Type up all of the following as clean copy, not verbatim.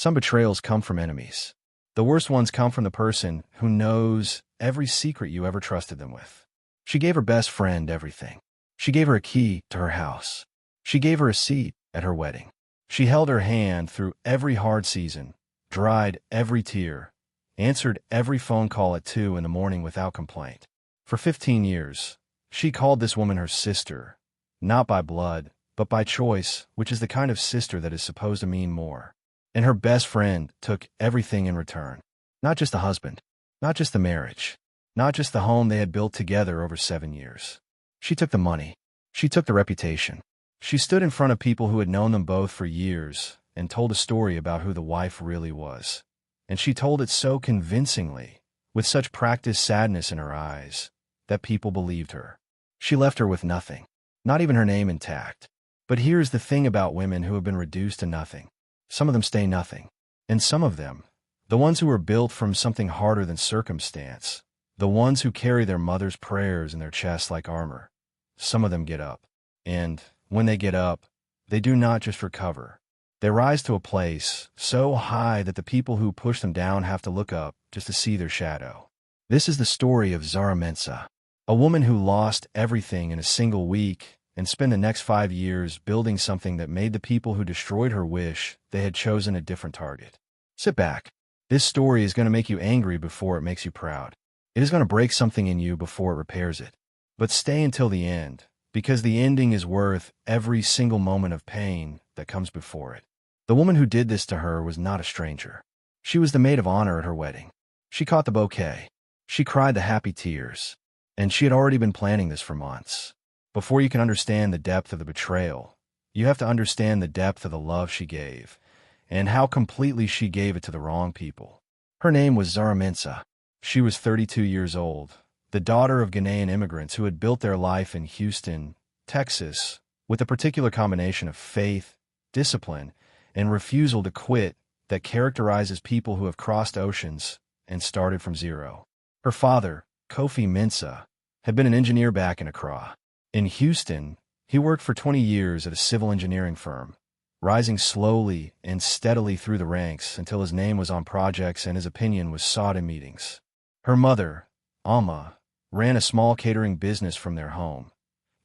Some betrayals come from enemies. The worst ones come from the person who knows every secret you ever trusted them with. She gave her best friend everything. She gave her a key to her house. She gave her a seat at her wedding. She held her hand through every hard season, dried every tear, answered every phone call at 2 in the morning without complaint. For 15 years, she called this woman her sister, not by blood, but by choice, which is the kind of sister that is supposed to mean more. And her best friend took everything in return. Not just the husband, not just the marriage, not just the home they had built together over 7 years. She took the money. She took the reputation. She stood in front of people who had known them both for years and told a story about who the wife really was. And she told it so convincingly, with such practiced sadness in her eyes, that people believed her. She left her with nothing, not even her name intact. But here's the thing about women who have been reduced to nothing. Some of them stay nothing. And some of them, the ones who were built from something harder than circumstance, the ones who carry their mother's prayers in their chests like armor, some of them get up. And when they get up, they do not just recover. They rise to a place so high that the people who push them down have to look up just to see their shadow. This is the story of Zara Mensah, a woman who lost everything in a single week and spent the next 5 years building something that made the people who destroyed her wish they had chosen a different target. Sit back. This story is going to make you angry before it makes you proud. It is going to break something in you before it repairs it. But stay until the end, because the ending is worth every single moment of pain that comes before it. The woman who did this to her was not a stranger. She was the maid of honor at her wedding. She caught the bouquet. She cried the happy tears. And she had already been planning this for months. Before you can understand the depth of the betrayal, you have to understand the depth of the love she gave, and how completely she gave it to the wrong people. Her name was Zara Mensah. She was 32 years old, the daughter of Ghanaian immigrants who had built their life in Houston, Texas, with a particular combination of faith, discipline, and refusal to quit that characterizes people who have crossed oceans and started from zero. Her father, Kofi Mensah, had been an engineer back in Accra. In Houston, he worked for 20 years at a civil engineering firm, rising slowly and steadily through the ranks until his name was on projects and his opinion was sought in meetings. Her mother, Alma, ran a small catering business from their home.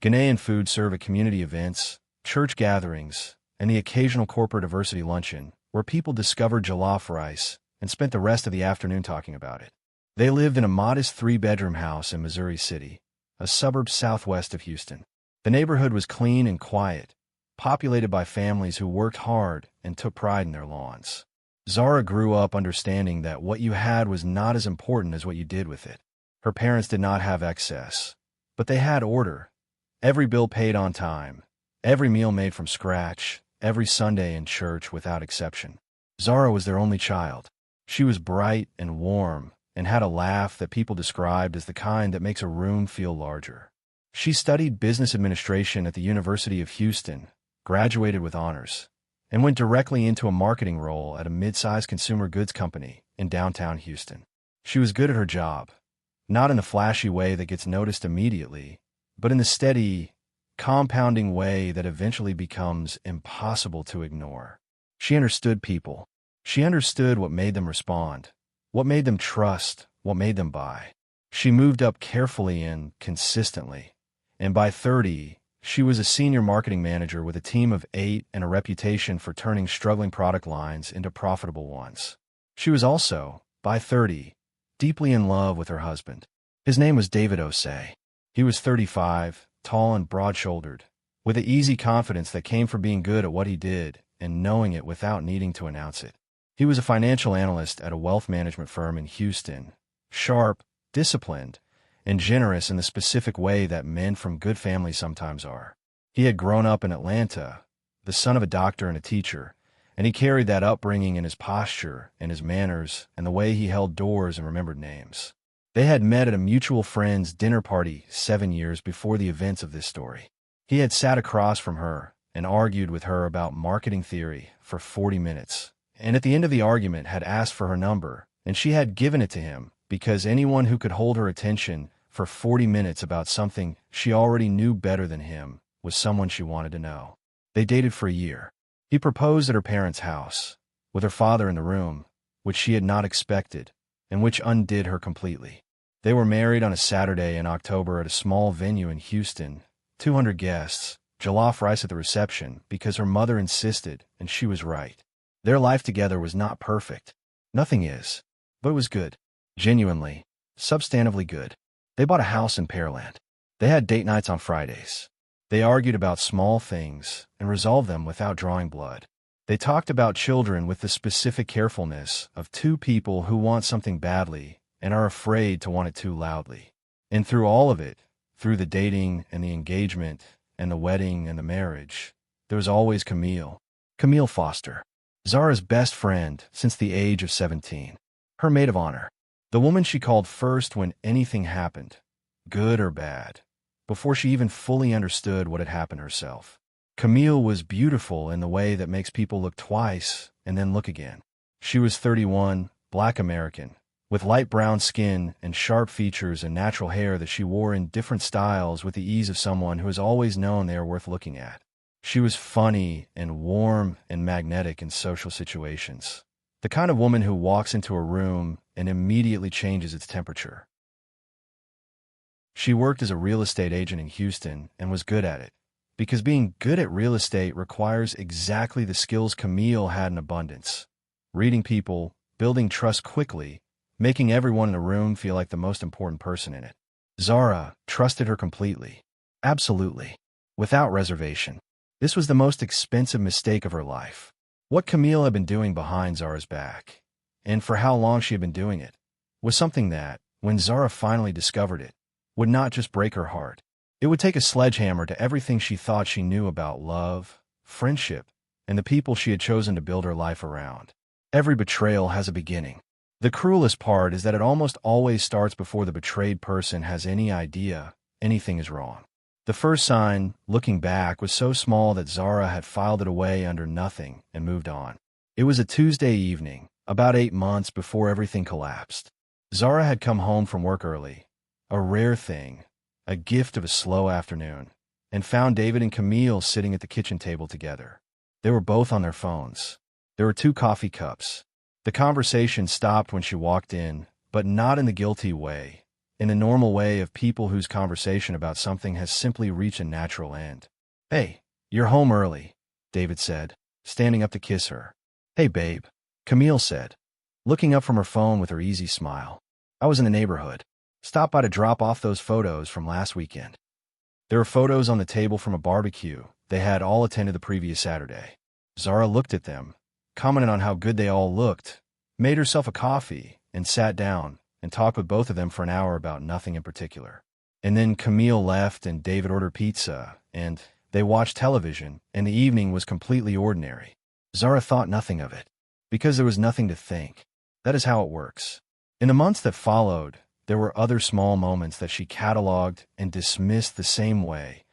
Ghanaian food served at community events, church gatherings, and the occasional corporate diversity luncheon, where people discovered jollof rice and spent the rest of the afternoon talking about it. They lived in a modest 3-bedroom house in Missouri City, a suburb southwest of Houston. The neighborhood was clean and quiet, populated by families who worked hard and took pride in their lawns. Zara grew up understanding that what you had was not as important as what you did with it. Her parents did not have excess, but they had order. Every bill paid on time, every meal made from scratch, every Sunday in church without exception. Zara was their only child. She was bright and warm, and had a laugh that people described as the kind that makes a room feel larger. She studied business administration at the University of Houston, graduated with honors, and went directly into a marketing role at a mid-sized consumer goods company in downtown Houston. She was good at her job, not in the flashy way that gets noticed immediately, but in the steady, compounding way that eventually becomes impossible to ignore. She understood people. She understood what made them respond, what made them trust, what made them buy. She moved up carefully and consistently, and by 30, she was a senior marketing manager with a team of 8 and a reputation for turning struggling product lines into profitable ones. She was also, by 30, deeply in love with her husband. His name was David Osei. He was 35, tall and broad-shouldered, with the easy confidence that came from being good at what he did and knowing it without needing to announce it. He was a financial analyst at a wealth management firm in Houston, sharp, disciplined, and generous in the specific way that men from good families sometimes are. He had grown up in Atlanta, the son of a doctor and a teacher, and he carried that upbringing in his posture and his manners and the way he held doors and remembered names. They had met at a mutual friend's dinner party 7 years before the events of this story. He had sat across from her and argued with her about marketing theory for 40 minutes. And at the end of the argument had asked for her number, and she had given it to him because anyone who could hold her attention for 40 minutes about something she already knew better than him was someone she wanted to know. They dated for a year. He proposed at her parents' house, with her father in the room, which she had not expected, and which undid her completely. They were married on a Saturday in October at a small venue in Houston, 200 guests, jollof rice at the reception because her mother insisted, and she was right. Their life together was not perfect. Nothing is. But it was good. Genuinely, substantively good. They bought a house in Pearland. They had date nights on Fridays. They argued about small things and resolved them without drawing blood. They talked about children with the specific carefulness of two people who want something badly and are afraid to want it too loudly. And through all of it, through the dating and the engagement and the wedding and the marriage, there was always Camille. Camille Foster. Zara's best friend since the age of 17. Her maid of honor. The woman she called first when anything happened, good or bad, before she even fully understood what had happened herself. Camille was beautiful in the way that makes people look twice and then look again. She was 31, Black American, with light brown skin and sharp features and natural hair that she wore in different styles with the ease of someone who has always known they are worth looking at. She was funny and warm and magnetic in social situations. The kind of woman who walks into a room and immediately changes its temperature. She worked as a real estate agent in Houston and was good at it, because being good at real estate requires exactly the skills Camille had in abundance. Reading people, building trust quickly, making everyone in a room feel like the most important person in it. Zara trusted her completely. Absolutely. Without reservation. This was the most expensive mistake of her life. What Camille had been doing behind Zara's back, and for how long she had been doing it, was something that, when Zara finally discovered it, would not just break her heart. It would take a sledgehammer to everything she thought she knew about love, friendship, and the people she had chosen to build her life around. Every betrayal has a beginning. The cruelest part is that it almost always starts before the betrayed person has any idea anything is wrong. The first sign, looking back, was so small that Zara had filed it away under nothing and moved on. It was a Tuesday evening, about 8 months before everything collapsed. Zara had come home from work early, a rare thing, a gift of a slow afternoon, and found David and Camille sitting at the kitchen table together. They were both on their phones. There were 2 coffee cups. The conversation stopped when she walked in, but not in the guilty way, in the normal way of people whose conversation about something has simply reached a natural end. "Hey, you're home early," David said, standing up to kiss her. "Hey, babe," Camille said, looking up from her phone with her easy smile. "I was in the neighborhood. Stopped by to drop off those photos from last weekend." There were photos on the table from a barbecue they had all attended the previous Saturday. Zara looked at them, commented on how good they all looked, made herself a coffee, and sat down and talked with both of them for an hour about nothing in particular. And then Camille left and David ordered pizza, and they watched television, and the evening was completely ordinary. Zara thought nothing of it, because there was nothing to think. That is how it works. In the months that followed, there were other small moments that she cataloged and dismissed the same way.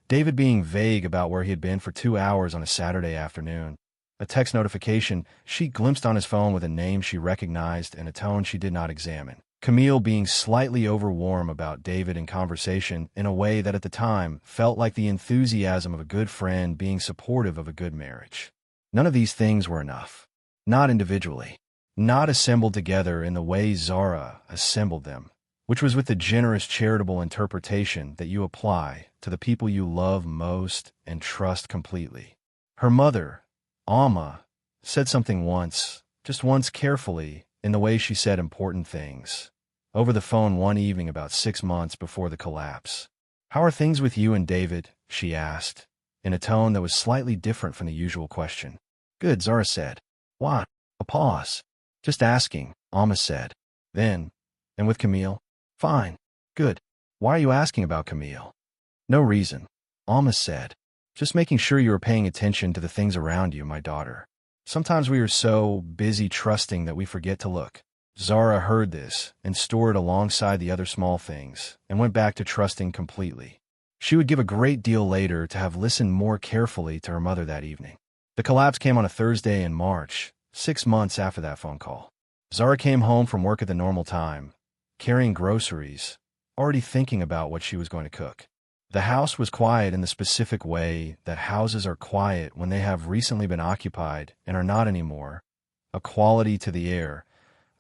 David being vague about where he had been for 2 hours on a Saturday afternoon. A text notification she glimpsed on his phone with a name she recognized and a tone she did not examine. Camille being slightly overwarm about David in conversation in a way that at the time felt like the enthusiasm of a good friend being supportive of a good marriage. None of these things were enough. Not individually. Not assembled together in the way Zara assembled them, which was with the generous charitable interpretation that you apply to the people you love most and trust completely. Her mother, Alma, said something once, just once carefully, in the way she said important things, over the phone one evening about 6 months before the collapse. "How are things with you and David?" she asked, in a tone that was slightly different from the usual question. "Good," Zara said. "Why?" A pause. "Just asking," Alma said. Then, "And with Camille?" "Fine. Good." "Why are you asking about Camille?" "No reason," Alma said. "Just making sure you are paying attention to the things around you, my daughter. Sometimes we are so busy trusting that we forget to look." Zara heard this and stored alongside the other small things and went back to trusting completely. She would give a great deal later to have listened more carefully to her mother that evening. The collapse came on a Thursday in March, 6 months after that phone call. Zara came home from work at the normal time, carrying groceries, already thinking about what she was going to cook. The house was quiet in the specific way that houses are quiet when they have recently been occupied and are not anymore, a quality to the air,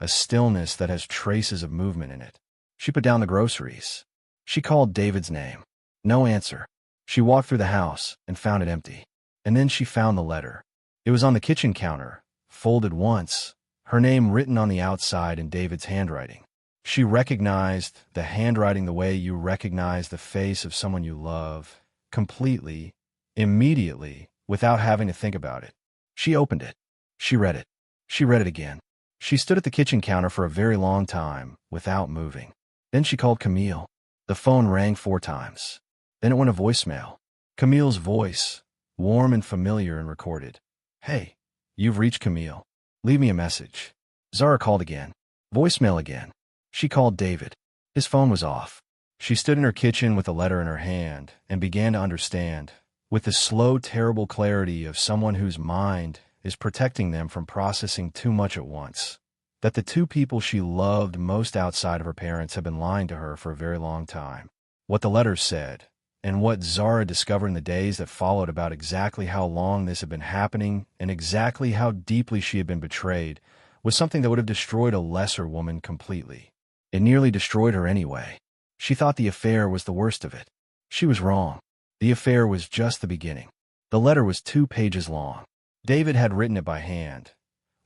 a stillness that has traces of movement in it. She put down the groceries. She called David's name. No answer. She walked through the house and found it empty. And then she found the letter. It was on the kitchen counter, folded once, her name written on the outside in David's handwriting. She recognized the handwriting the way you recognize the face of someone you love, completely, immediately, without having to think about it. She opened it. She read it. She read it again. She stood at the kitchen counter for a very long time, without moving. Then she called Camille. The phone rang 4 times. Then it went to voicemail. Camille's voice, warm and familiar and recorded. "Hey, you've reached Camille. Leave me a message." Zara called again. Voicemail again. She called David. His phone was off. She stood in her kitchen with the letter in her hand and began to understand, with the slow, terrible clarity of someone whose mind is protecting them from processing too much at once, that the 2 people she loved most outside of her parents had been lying to her for a very long time. What the letter said, and what Zara discovered in the days that followed about exactly how long this had been happening and exactly how deeply she had been betrayed, was something that would have destroyed a lesser woman completely. It nearly destroyed her anyway. She thought the affair was the worst of it. She was wrong. The affair was just the beginning. The letter was 2 pages long. David had written it by hand,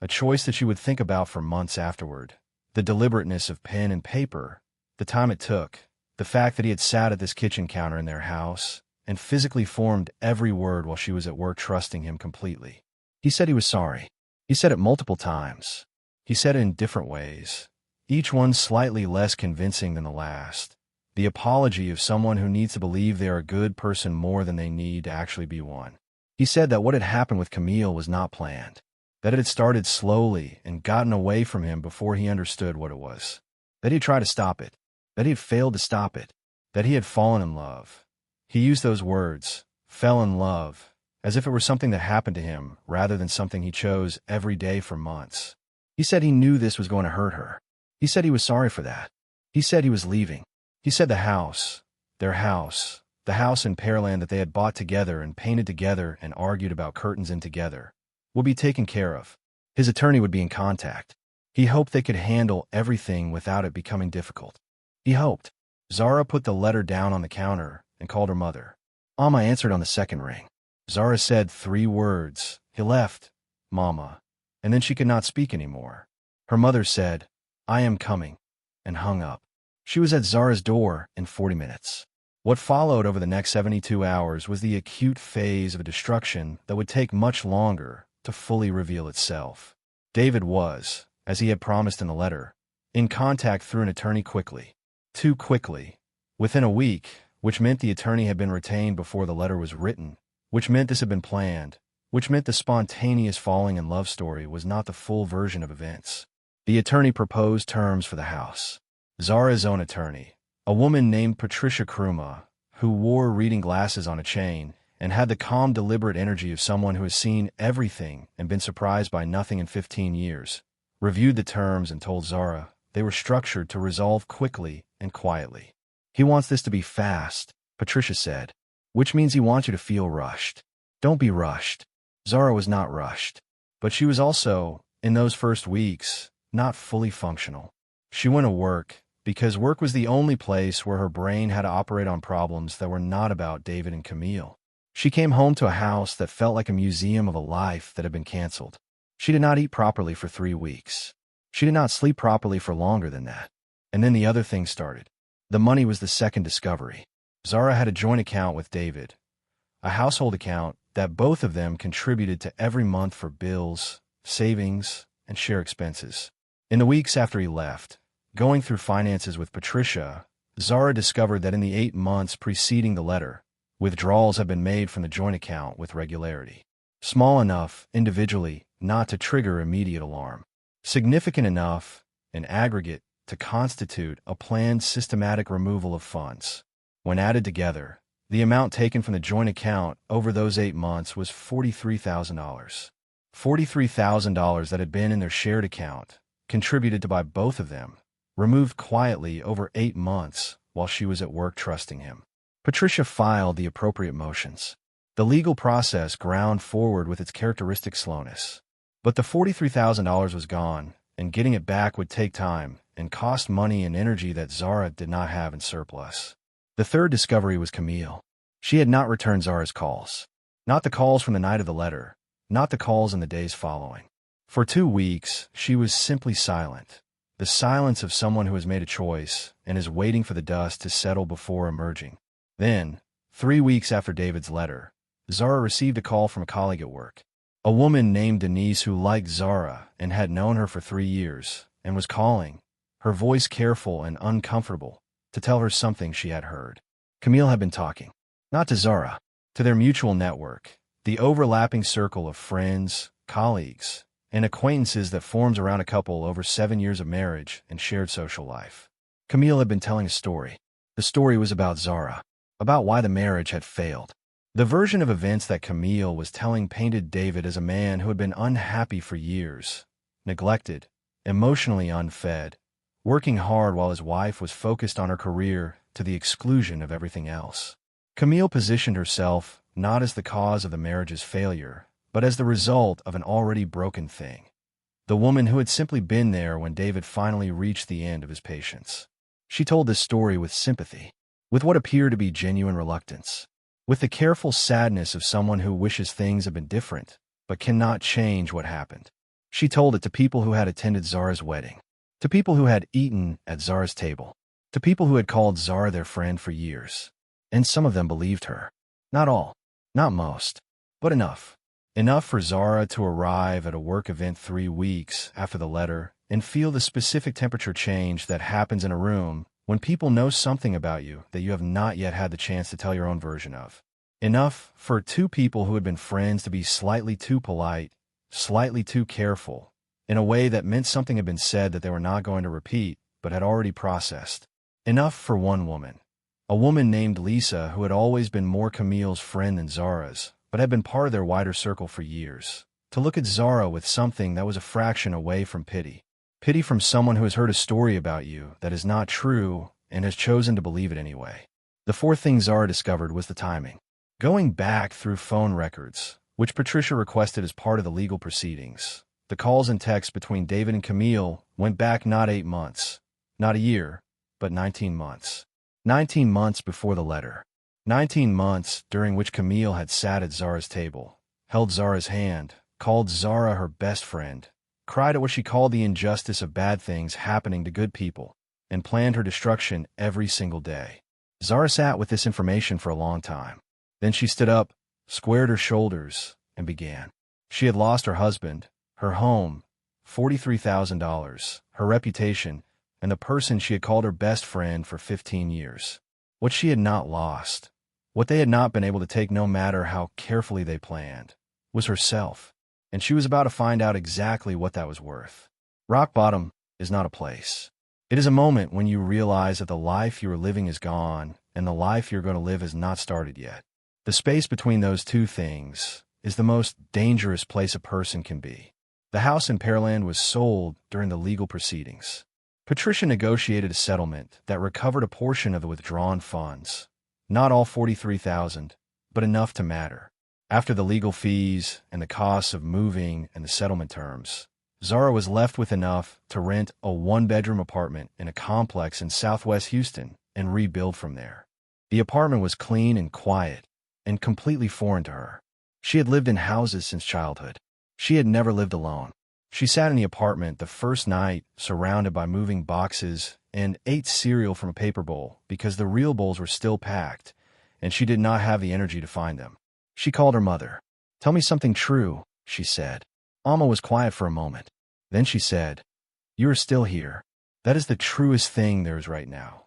a choice that she would think about for months afterward. The deliberateness of pen and paper, the time it took, the fact that he had sat at this kitchen counter in their house and physically formed every word while she was at work, trusting him completely. He said he was sorry. He said it multiple times. He said it in different ways, each one slightly less convincing than the last. The apology of someone who needs to believe they are a good person more than they need to actually be one. He said that what had happened with Camille was not planned, that it had started slowly and gotten away from him before he understood what it was, that he had tried to stop it, that he had failed to stop it, that he had fallen in love. He used those words, fell in love, as if it were something that happened to him rather than something he chose every day for months. He said he knew this was going to hurt her. He said he was sorry for that. He said he was leaving. He said the house, their house, the house in Pearland that they had bought together and painted together and argued about curtains in together, would be taken care of. His attorney would be in contact. He hoped they could handle everything without it becoming difficult. He hoped. Zara put the letter down on the counter and called her mother. Mama answered on the second ring. Zara said 3 words. "He left, Mama," and then she could not speak anymore. Her mother said, "I am coming," and hung up. She was at Zara's door in 40 minutes. What followed over the next 72 hours was the acute phase of a destruction that would take much longer to fully reveal itself. David was, as he had promised in the letter, in contact through an attorney quickly. Too quickly. Within a week, which meant the attorney had been retained before the letter was written, which meant this had been planned, which meant the spontaneous falling in love story was not the full version of events. The attorney proposed terms for the house. Zara's own attorney, a woman named Patricia Kruma, who wore reading glasses on a chain and had the calm, deliberate energy of someone who has seen everything and been surprised by nothing in 15 years, reviewed the terms and told Zara they were structured to resolve quickly and quietly. "He wants this to be fast," Patricia said, "which means he wants you to feel rushed. Don't be rushed." Zara was not rushed, but she was also, in those first weeks, not fully functional. She went to work because work was the only place where her brain had to operate on problems that were not about David and Camille. She came home to a house that felt like a museum of a life that had been canceled. She did not eat properly for 3 weeks. She did not sleep properly for longer than that. And then the other thing started. The money was the second discovery. Zara had a joint account with David, a household account that both of them contributed to every month for bills, savings, and share expenses. In the weeks after he left, going through finances with Patricia, Zara discovered that in the 8 months preceding the letter, withdrawals had been made from the joint account with regularity. Small enough, individually, not to trigger immediate alarm. Significant enough, in aggregate, to constitute a planned systematic removal of funds. When added together, the amount taken from the joint account over those 8 months was $43,000. $43,000 that had been in their shared account, contributed to by both of them, removed quietly over 8 months while she was at work trusting him. Patricia filed the appropriate motions. The legal process ground forward with its characteristic slowness. But the $43,000 was gone, and getting it back would take time and cost money and energy that Zara did not have in surplus. The third discovery was Camille. She had not returned Zara's calls. Not the calls from the night of the letter, not the calls in the days following. For 2 weeks, she was simply silent. The silence of someone who has made a choice and is waiting for the dust to settle before emerging. Then, 3 weeks after David's letter, Zara received a call from a colleague at work. A woman named Denise who liked Zara and had known her for 3 years and was calling, her voice careful and uncomfortable, to tell her something she had heard. Camille had been talking, not to Zara, to their mutual network, the overlapping circle of friends, colleagues, and acquaintances that forms around a couple over 7 years of marriage and shared social life. Camille had been telling a story. The story was about Zara, about why the marriage had failed. The version of events that Camille was telling painted David as a man who had been unhappy for years, neglected, emotionally unfed, working hard while his wife was focused on her career to the exclusion of everything else. Camille positioned herself not as the cause of the marriage's failure, but as the result of an already broken thing. The woman who had simply been there when David finally reached the end of his patience. She told this story with sympathy, with what appeared to be genuine reluctance, with the careful sadness of someone who wishes things had been different, but cannot change what happened. She told it to people who had attended Zara's wedding, to people who had eaten at Zara's table, to people who had called Zara their friend for years. And some of them believed her. Not all, not most, but enough. Enough for Zara to arrive at a work event 3 weeks after the letter and feel the specific temperature change that happens in a room when people know something about you that you have not yet had the chance to tell your own version of. Enough for 2 people who had been friends to be slightly too polite, slightly too careful, in a way that meant something had been said that they were not going to repeat, but had already processed. Enough for one woman. A woman named Lisa who had always been more Camille's friend than Zara's, but had been part of their wider circle for years, to look at Zara with something that was a fraction away from pity. Pity from someone who has heard a story about you that is not true and has chosen to believe it anyway. The fourth thing Zara discovered was the timing. Going back through phone records, which Patricia requested as part of the legal proceedings, the calls and texts between David and Camille went back not 8 months, not a year, but 19 months. 19 months before the letter. 19 months during which Camille had sat at Zara's table, held Zara's hand, called Zara her best friend, cried at what she called the injustice of bad things happening to good people, and planned her destruction every single day. Zara sat with this information for a long time. Then she stood up, squared her shoulders, and began. She had lost her husband, her home, $43,000, her reputation, and the person she had called her best friend for 15 years. What she had not lost, what they had not been able to take no matter how carefully they planned, was herself, and she was about to find out exactly what that was worth. Rock bottom is not a place. It is a moment when you realize that the life you are living is gone and the life you're going to live has not started yet. The space between those two things is the most dangerous place a person can be. The house in Pearland was sold during the legal proceedings. Patricia negotiated a settlement that recovered a portion of the withdrawn funds. Not all $43,000, but enough to matter. After the legal fees and the costs of moving and the settlement terms, Zara was left with enough to rent a 1-bedroom apartment in a complex in Southwest Houston and rebuild from there. The apartment was clean and quiet and completely foreign to her. She had lived in houses since childhood. She had never lived alone. She sat in the apartment the first night, surrounded by moving boxes, and ate cereal from a paper bowl because the real bowls were still packed, and she did not have the energy to find them. She called her mother. "Tell me something true," she said. Alma was quiet for a moment. Then she said, "You are still here. That is the truest thing there is right now."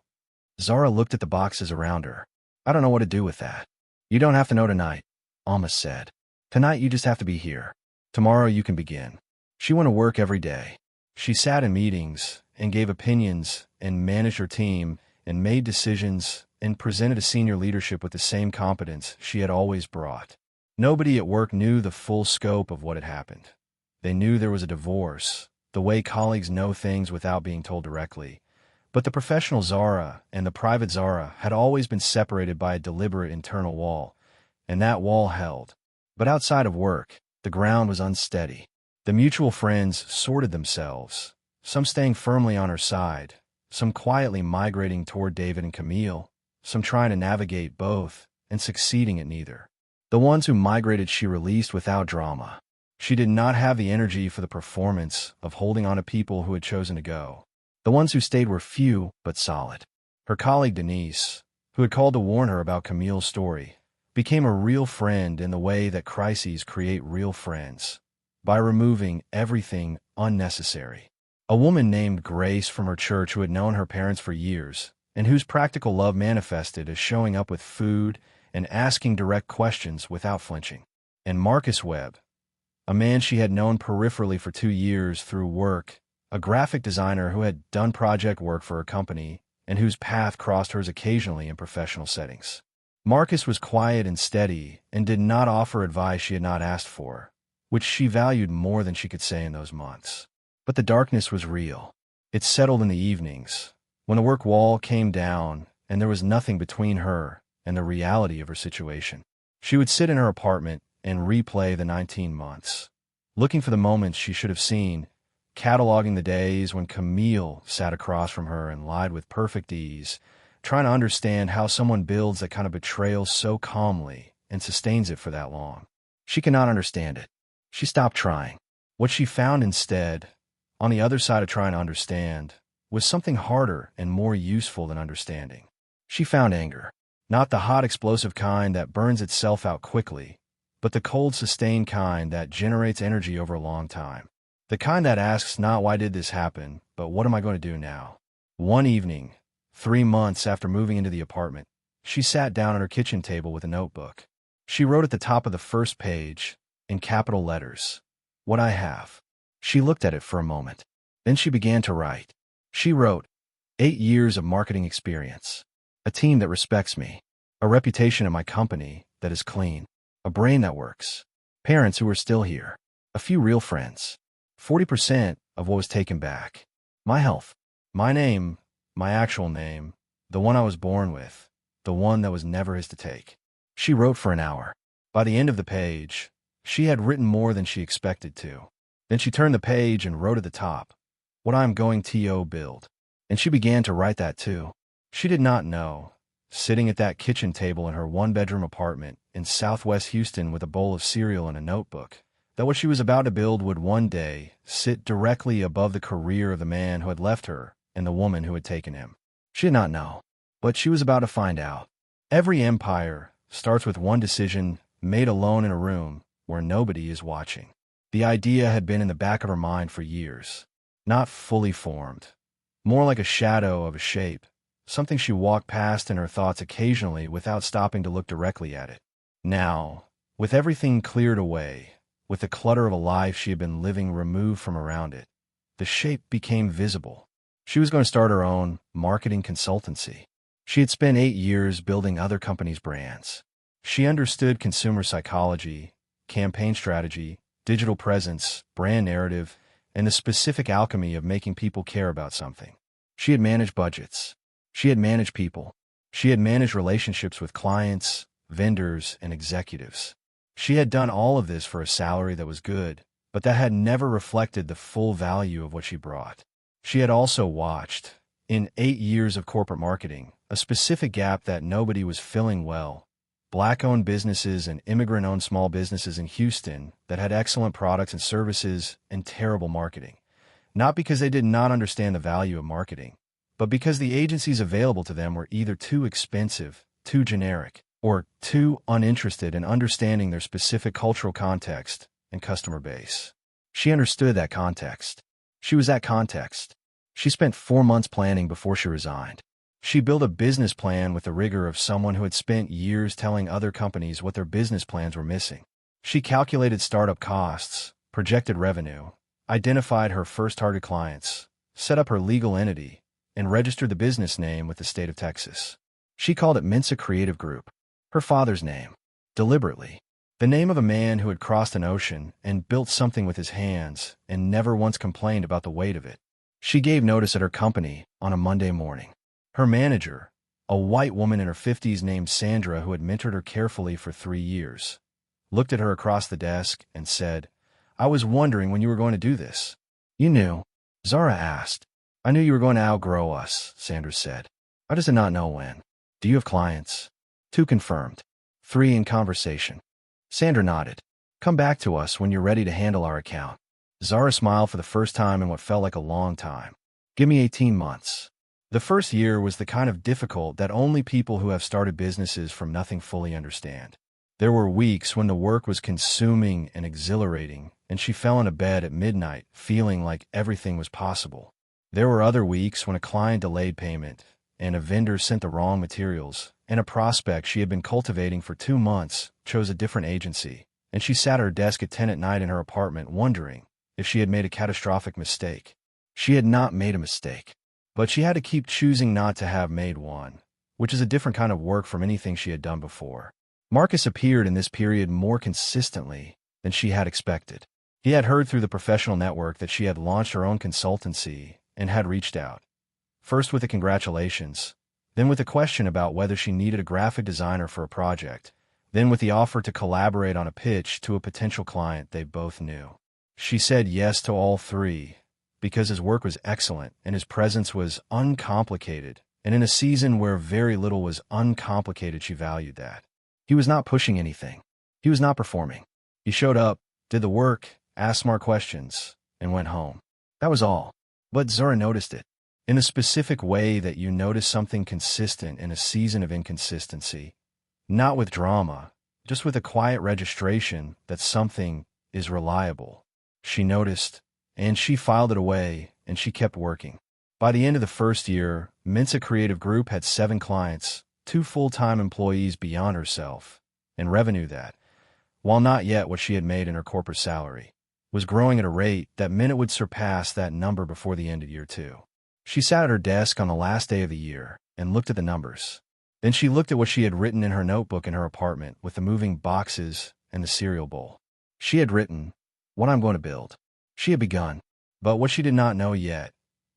Zara looked at the boxes around her. "I don't know what to do with that." "You don't have to know tonight," Alma said. "Tonight you just have to be here. Tomorrow you can begin." She went to work every day. She sat in meetings and gave opinions and managed her team and made decisions and presented to senior leadership with the same competence she had always brought. Nobody at work knew the full scope of what had happened. They knew there was a divorce, the way colleagues know things without being told directly. But the professional Zara and the private Zara had always been separated by a deliberate internal wall, and that wall held. But outside of work, the ground was unsteady. The mutual friends sorted themselves, some staying firmly on her side, some quietly migrating toward David and Camille, some trying to navigate both and succeeding at neither. The ones who migrated she released without drama. She did not have the energy for the performance of holding on to people who had chosen to go. The ones who stayed were few but solid. Her colleague Denise, who had called to warn her about Camille's story, became a real friend in the way that crises create real friends, by removing everything unnecessary. A woman named Grace from her church who had known her parents for years, and whose practical love manifested as showing up with food and asking direct questions without flinching. And Marcus Webb, a man she had known peripherally for 2 years through work, a graphic designer who had done project work for her company and whose path crossed hers occasionally in professional settings. Marcus was quiet and steady and did not offer advice she had not asked for, which she valued more than she could say in those months. But the darkness was real. It settled in the evenings, when the work wall came down and there was nothing between her and the reality of her situation. She would sit in her apartment and replay the 19 months, looking for the moments she should have seen, cataloging the days when Camille sat across from her and lied with perfect ease, trying to understand how someone builds that kind of betrayal so calmly and sustains it for that long. She could not understand it. She stopped trying. What she found instead, on the other side of trying to understand, was something harder and more useful than understanding. She found anger, not the hot, explosive kind that burns itself out quickly, but the cold, sustained kind that generates energy over a long time. The kind that asks not why did this happen, but what am I going to do now? One evening, 3 months after moving into the apartment, she sat down at her kitchen table with a notebook. She wrote at the top of the first page, in capital letters, "What I have." She looked at it for a moment. Then she began to write. She wrote, 8 years of marketing experience, a team that respects me, a reputation at my company that is clean, a brain that works, parents who are still here, a few real friends, 40% of what was taken back, my health, my name, my actual name, the one I was born with, the one that was never his to take. She wrote for an hour. By the end of the page, she had written more than she expected to. Then she turned the page and wrote at the top, "What I'm going to build." And she began to write that too. She did not know, sitting at that kitchen table in her 1-bedroom apartment in Southwest Houston with a bowl of cereal and a notebook, that what she was about to build would one day sit directly above the career of the man who had left her and the woman who had taken him. She did not know, but she was about to find out. Every empire starts with one decision made alone in a room where nobody is watching. The idea had been in the back of her mind for years, not fully formed, more like a shadow of a shape, something she walked past in her thoughts occasionally without stopping to look directly at it. Now, with everything cleared away, with the clutter of a life she had been living removed from around it, the shape became visible. She was going to start her own marketing consultancy. She had spent 8 years building other companies' brands. She understood consumer psychology, campaign strategy, digital presence, brand narrative, and the specific alchemy of making people care about something. She had managed budgets. She had managed people. She had managed relationships with clients, vendors, and executives. She had done all of this for a salary that was good, but that had never reflected the full value of what she brought. She had also watched, in 8 years of corporate marketing, a specific gap that nobody was filling well. Black-owned businesses and immigrant-owned small businesses in Houston that had excellent products and services and terrible marketing. Not because they did not understand the value of marketing, but because the agencies available to them were either too expensive, too generic, or too uninterested in understanding their specific cultural context and customer base. She understood that context. She was that context. She spent 4 months planning before she resigned. She built a business plan with the rigor of someone who had spent years telling other companies what their business plans were missing. She calculated startup costs, projected revenue, identified her first target clients, set up her legal entity, and registered the business name with the state of Texas. She called it Mensa Creative Group, her father's name, deliberately. The name of a man who had crossed an ocean and built something with his hands and never once complained about the weight of it. She gave notice at her company on a Monday morning. Her manager, a white woman in her 50s named Sandra who had mentored her carefully for 3 years, looked at her across the desk and said, I was wondering when you were going to do this. You knew? Zara asked. I knew you were going to outgrow us, Sanders said. I just did not know when. Do you have clients? 2 confirmed. 3 in conversation. Sandra nodded. Come back to us when you're ready to handle our account. Zara smiled for the first time in what felt like a long time. Give me 18 months. The first year was the kind of difficult that only people who have started businesses from nothing fully understand. There were weeks when the work was consuming and exhilarating, and she fell into bed at midnight feeling like everything was possible. There were other weeks when a client delayed payment, and a vendor sent the wrong materials, and a prospect she had been cultivating for 2 months chose a different agency, and she sat at her desk at 10 at night in her apartment wondering if she had made a catastrophic mistake. She had not made a mistake, but she had to keep choosing not to have made one, which is a different kind of work from anything she had done before. Marcus appeared in this period more consistently than she had expected. He had heard through the professional network that she had launched her own consultancy and had reached out, first with a congratulations, then with a question about whether she needed a graphic designer for a project, then with the offer to collaborate on a pitch to a potential client they both knew. She said yes to all 3 because his work was excellent and his presence was uncomplicated, and in a season where very little was uncomplicated, she valued that. He was not pushing anything. He was not performing. He showed up, did the work, asked smart questions, and went home. That was all. But Zara noticed it. In a specific way that you notice something consistent in a season of inconsistency. Not with drama, just with a quiet registration that something is reliable. She noticed, and she filed it away, and she kept working. By the end of the first year, Mensa Creative Group had 7 clients, 2 full-time employees beyond herself, and revenue that, while not yet what she had made in her corporate salary, was growing at a rate that meant it would surpass that number before the end of year 2. She sat at her desk on the last day of the year and looked at the numbers. Then she looked at what she had written in her notebook in her apartment with the moving boxes and the cereal bowl. She had written, "What I'm going to build." She had begun, but what she did not know yet,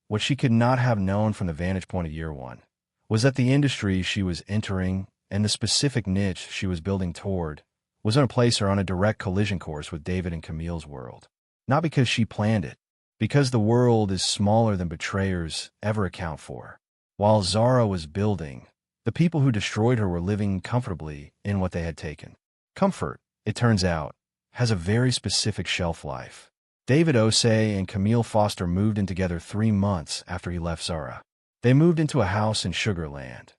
what she could not have known from the vantage point of year 1, was that the industry she was entering and the specific niche she was building toward was going to place her on a direct collision course with David and Camille's world. Not because she planned it, because the world is smaller than betrayers ever account for. While Zara was building, the people who destroyed her were living comfortably in what they had taken. Comfort, it turns out, has a very specific shelf life. David Osei and Camille Foster moved in together 3 months after he left Zara. They moved into a house in Sugar Land,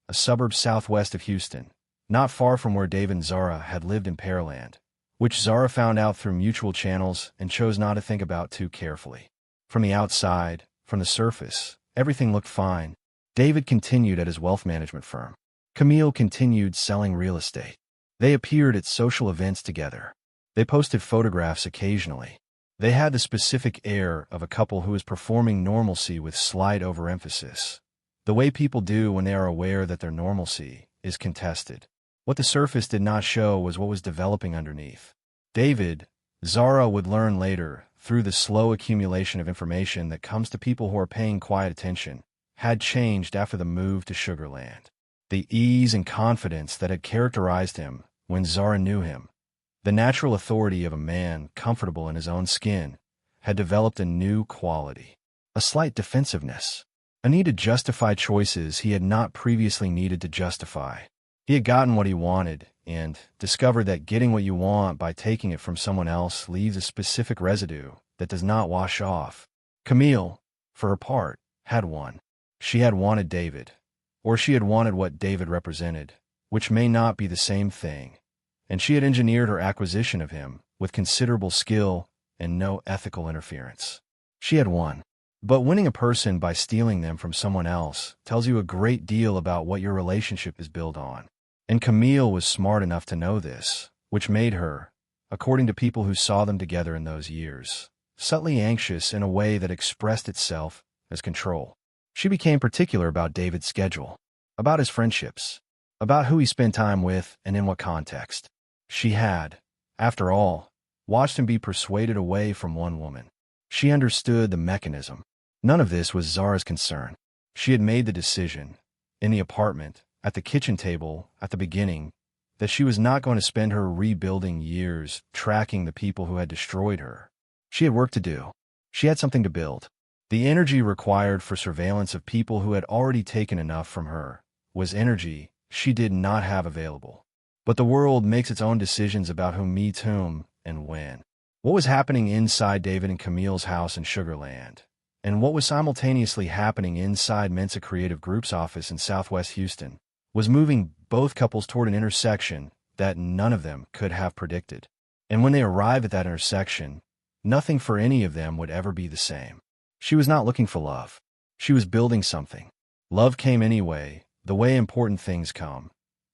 a suburb southwest of Houston, not far from where David and Zara had lived in Pearland, which Zara found out through mutual channels and chose not to think about too carefully. From the outside, from the surface, everything looked fine. David continued at his wealth management firm. Camille continued selling real estate. They appeared at social events together. They posted photographs occasionally. They had the specific air of a couple who is performing normalcy with slight overemphasis, the way people do when they are aware that their normalcy is contested. What the surface did not show was what was developing underneath. David, Zara would learn later, through the slow accumulation of information that comes to people who are paying quiet attention, had changed after the move to Sugar Land. The ease and confidence that had characterized him when Zara knew him, the natural authority of a man comfortable in his own skin, had developed a new quality, a slight defensiveness, a need to justify choices he had not previously needed to justify. He had gotten what he wanted and discovered that getting what you want by taking it from someone else leaves a specific residue that does not wash off. Camille, for her part, had won. She had wanted David, or she had wanted what David represented, which may not be the same thing, and she had engineered her acquisition of him with considerable skill and no ethical interference. She had won. But winning a person by stealing them from someone else tells you a great deal about what your relationship is built on. And Camille was smart enough to know this, which made her, according to people who saw them together in those years, subtly anxious in a way that expressed itself as control. She became particular about David's schedule, about his friendships, about who he spent time with and in what context. She had, after all, watched him be persuaded away from one woman. She understood the mechanism. None of this was Zara's concern. She had made the decision, in the apartment, at the kitchen table, at the beginning, that she was not going to spend her rebuilding years tracking the people who had destroyed her. She had work to do. She had something to build. The energy required for surveillance of people who had already taken enough from her was energy she did not have available. But the world makes its own decisions about who meets whom and when. What was happening inside David and Camille's house in Sugarland, and what was simultaneously happening inside Mensa Creative Group's office in Southwest Houston, was moving both couples toward an intersection that none of them could have predicted. And when they arrived at that intersection, nothing for any of them would ever be the same. She was not looking for love. She was building something. Love came anyway, the way important things come.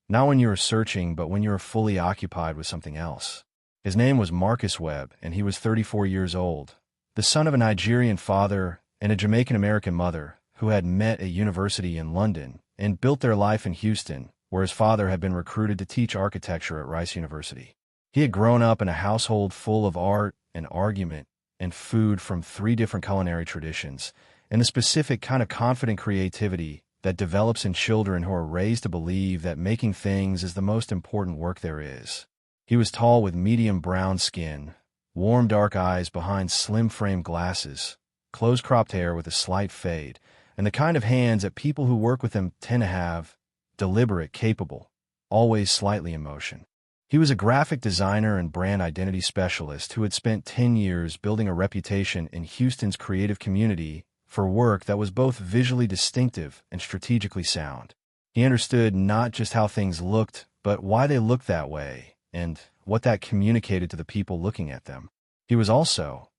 Not when you are searching, but when you are fully occupied with something else. His name was Marcus Webb, and he was 34 years old, the son of a Nigerian father and a Jamaican-American mother who had met at university in London and built their life in Houston, where his father had been recruited to teach architecture at Rice University. He had grown up in a household full of art and argument and food from 3 different culinary traditions, and the specific kind of confident creativity that develops in children who are raised to believe that making things is the most important work there is. He was tall with medium brown skin, warm dark eyes behind slim-framed glasses, close-cropped hair with a slight fade, and the kind of hands that people who work with him tend to have, deliberate, capable, always slightly in motion. He was a graphic designer and brand identity specialist who had spent 10 years building a reputation in Houston's creative community for work that was both visually distinctive and strategically sound. He understood not just how things looked, but why they looked that way, and what that communicated to the people looking at them. He was also,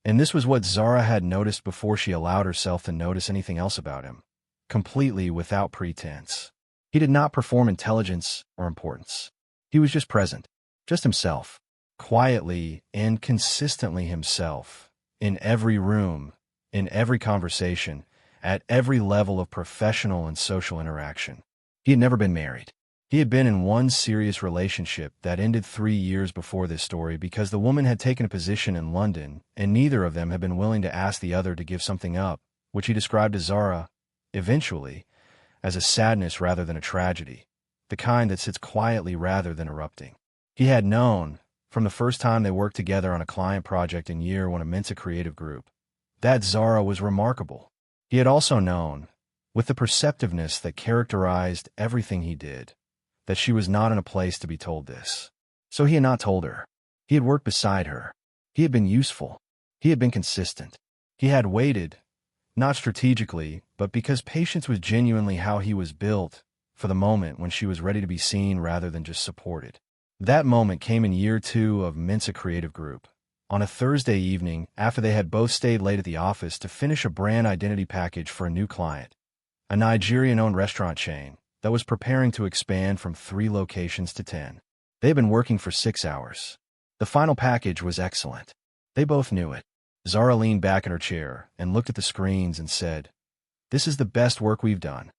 and this was what Zara had noticed before she allowed herself to notice anything else about him, completely without pretense. He did not perform intelligence or importance. He was just present, just himself, quietly and consistently himself, in every room, in every conversation, at every level of professional and social interaction. He had never been married. He had been in one serious relationship that ended 3 years before this story because the woman had taken a position in London, and neither of them had been willing to ask the other to give something up, which he described to Zara, eventually, as a sadness rather than a tragedy, the kind that sits quietly rather than erupting. He had known, from the first time they worked together on a client project in year 1 of Mensa Creative Group, that Zara was remarkable. He had also known, with the perceptiveness that characterized everything he did, that she was not in a place to be told this. So he had not told her. He had worked beside her. He had been useful. He had been consistent. He had waited, not strategically, but because patience was genuinely how he was built, for the moment when she was ready to be seen rather than just supported. That moment came in year 2 of Mensa Creative Group, on a Thursday evening after they had both stayed late at the office to finish a brand identity package for a new client, a Nigerian-owned restaurant chain that was preparing to expand from 3 locations to 10. They had been working for 6 hours. The final package was excellent. They both knew it. Zara leaned back in her chair and looked at the screens and said, "This is the best work we've done."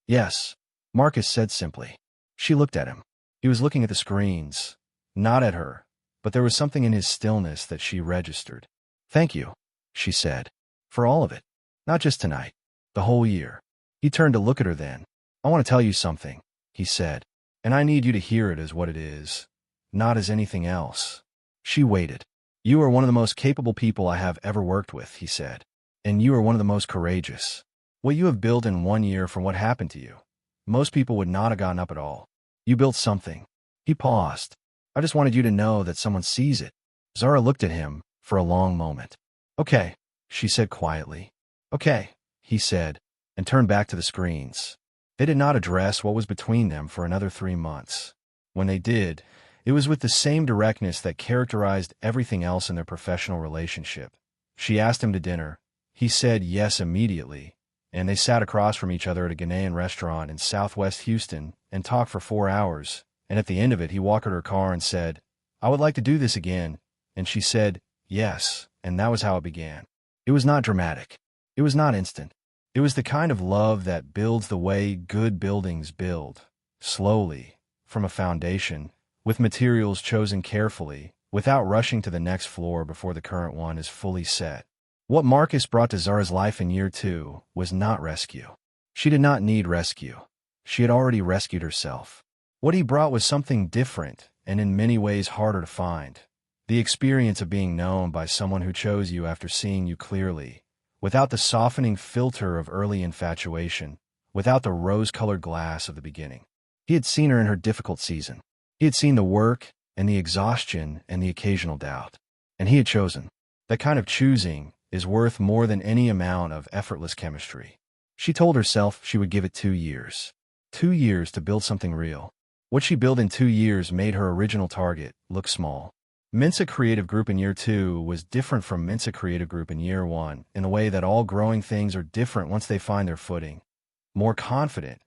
"Yes," Marcus said simply. She looked at him. He was looking at the screens, not at her, but there was something in his stillness that she registered. "Thank you," she said, "for all of it. Not just tonight. The whole year." He turned to look at her then. "I want to tell you something," he said, "and I need you to hear it as what it is, not as anything else." She waited. "You are one of the most capable people I have ever worked with," he said, "and you are one of the most courageous. What you have built in 1 year from what happened to you, most people would not have gotten up at all. You built something." He paused. "I just wanted you to know that someone sees it." Zara looked at him for a long moment. "Okay," she said quietly. "Okay," he said, and turned back to the screens. They did not address what was between them for another 3 months. When they did, it was with the same directness that characterized everything else in their professional relationship. She asked him to dinner. He said yes immediately, and they sat across from each other at a Ghanaian restaurant in Southwest Houston and talked for 4 hours. And at the end of it, he walked her to her car and said, "I would like to do this again." And she said, "Yes," and that was how it began. It was not dramatic. It was not instant. It was the kind of love that builds the way good buildings build, slowly, from a foundation, with materials chosen carefully, without rushing to the next floor before the current one is fully set. What Marcus brought to Zara's life in year 2 was not rescue. She did not need rescue. She had already rescued herself. What he brought was something different and in many ways harder to find. The experience of being known by someone who chose you after seeing you clearly, without the softening filter of early infatuation, without the rose-colored glass of the beginning. He had seen her in her difficult season. He had seen the work and the exhaustion and the occasional doubt. And he had chosen. That kind of choosing is worth more than any amount of effortless chemistry. She told herself she would give it 2 years. 2 years to build something real. What she built in 2 years made her original target look small. Mensa Creative Group in year 2 was different from Mensa Creative Group in year 1 in the way that all growing things are different once they find their footing. More confident,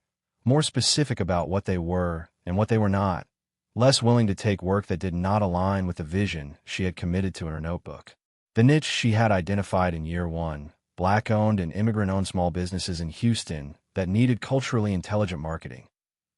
more specific about what they were and what they were not, less willing to take work that did not align with the vision she had committed to in her notebook. The niche she had identified in year 1, Black-owned and immigrant-owned small businesses in Houston that needed culturally intelligent marketing,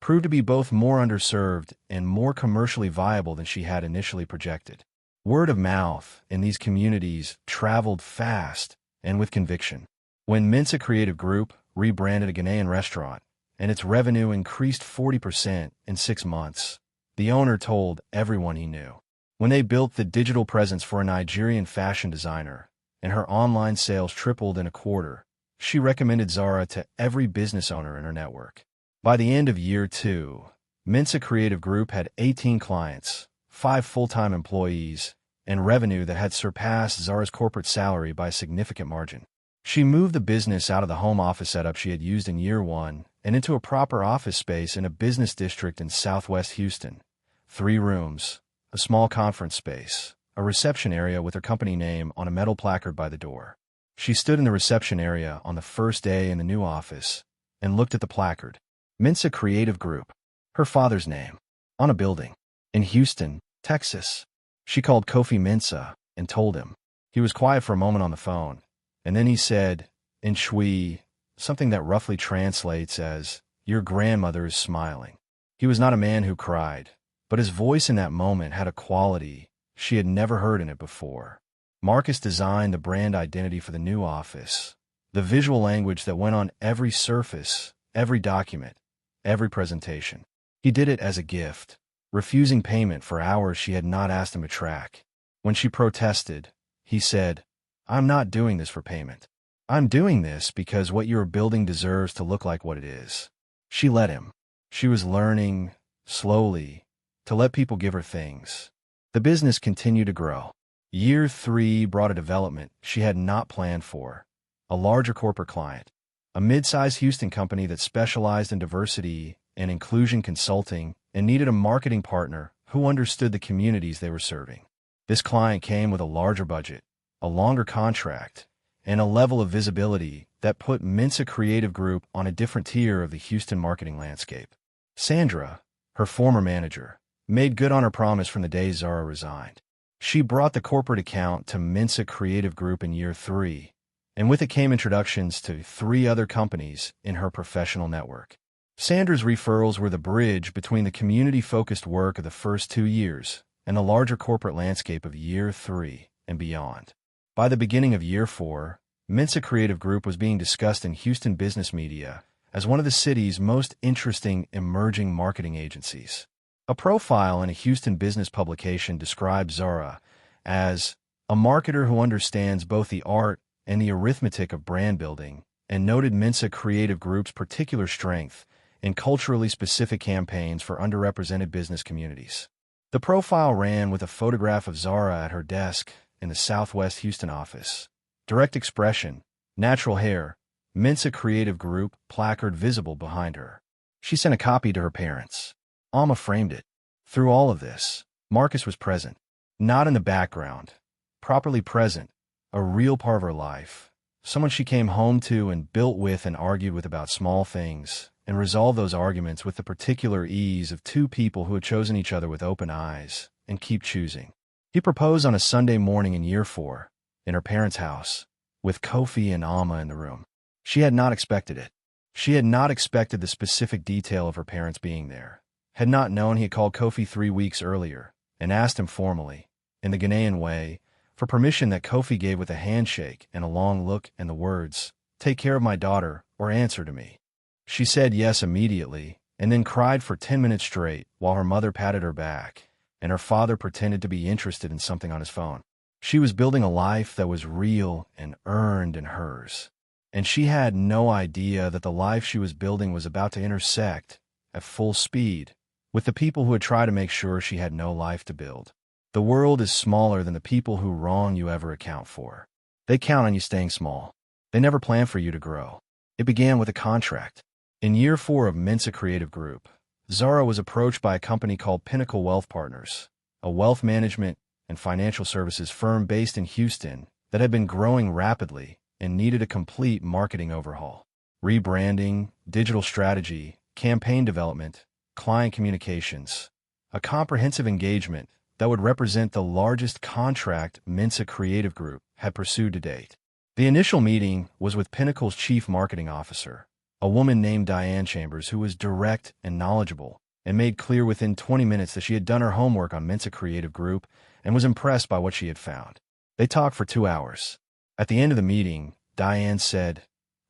proved to be both more underserved and more commercially viable than she had initially projected. Word of mouth in these communities traveled fast and with conviction. When Mensa Creative Group rebranded a Ghanaian restaurant and its revenue increased 40% in 6 months, the owner told everyone he knew. When they built the digital presence for a Nigerian fashion designer and her online sales tripled in a quarter, she recommended Zara to every business owner in her network. By the end of year 2, Mensa Creative Group had 18 clients, 5 full-time employees, and revenue that had surpassed Zara's corporate salary by a significant margin. She moved the business out of the home office setup she had used in year 1 and into a proper office space in a business district in southwest Houston. 3 rooms, a small conference space, a reception area with her company name on a metal placard by the door. She stood in the reception area on the first day in the new office and looked at the placard. Mensa Creative Group, her father's name, on a building. In Houston, Texas. She called Kofi Mensa and told him. He was quiet for a moment on the phone, and then he said, in Shwi, something that roughly translates as, "Your grandmother is smiling." He was not a man who cried, but his voice in that moment had a quality she had never heard in it before. Marcus designed the brand identity for the new office, the visual language that went on every surface, every document, every presentation. He did it as a gift, refusing payment for hours she had not asked him to track. When she protested, he said, "I'm not doing this for payment. I'm doing this because what you are building deserves to look like what it is." She let him. She was learning, slowly, to let people give her things. The business continued to grow. Year 3 brought a development she had not planned for. A larger corporate client. A mid-sized Houston company that specialized in diversity and inclusion consulting and needed a marketing partner who understood the communities they were serving. This client came with a larger budget, a longer contract, and a level of visibility that put Mensa Creative Group on a different tier of the Houston marketing landscape. Sandra, her former manager, made good on her promise from the day Zara resigned. She brought the corporate account to Mensa Creative Group in year 3, and with it came introductions to 3 other companies in her professional network. Sandra's referrals were the bridge between the community-focused work of the first 2 years and the larger corporate landscape of year 3 and beyond. By the beginning of year 4, Mensa Creative Group was being discussed in Houston business media as one of the city's most interesting emerging marketing agencies. A profile in a Houston business publication described Zara as a marketer who understands both the art and the arithmetic of brand building, and noted Mensa Creative Group's particular strength in culturally specific campaigns for underrepresented business communities. The profile ran with a photograph of Zara at her desk in the Southwest Houston office. Direct expression, natural hair, Mensa Creative Group placard visible behind her. She sent a copy to her parents. Alma framed it. Through all of this, Marcus was present. Not in the background. Properly present. A real part of her life. Someone she came home to and built with and argued with about small things, and resolved those arguments with the particular ease of 2 people who had chosen each other with open eyes and keep choosing. He proposed on a Sunday morning in year 4, in her parents' house, with Kofi and Alma in the room. She had not expected it. She had not expected the specific detail of her parents being there. Had not known he had called Kofi 3 weeks earlier and asked him formally, in the Ghanaian way, for permission that Kofi gave with a handshake and a long look and the words, "Take care of my daughter," or "Answer to me." She said yes immediately, and then cried for 10 minutes straight while her mother patted her back and her father pretended to be interested in something on his phone. She was building a life that was real and earned and hers. And she had no idea that the life she was building was about to intersect, at full speed, with the people who would try to make sure she had no life to build. The world is smaller than the people who wrong you ever account for. They count on you staying small. They never plan for you to grow. It began with a contract. In year 4 of Mensa Creative Group, Zara was approached by a company called Pinnacle Wealth Partners, a wealth management and financial services firm based in Houston that had been growing rapidly and needed a complete marketing overhaul. Rebranding, digital strategy, campaign development, client communications, a comprehensive engagement that would represent the largest contract Mensa Creative Group had pursued to date. The initial meeting was with Pinnacle's chief marketing officer, a woman named Diane Chambers, who was direct and knowledgeable and made clear within 20 minutes that she had done her homework on Mensa Creative Group and was impressed by what she had found. They talked for 2 hours. At the end of the meeting, Diane said,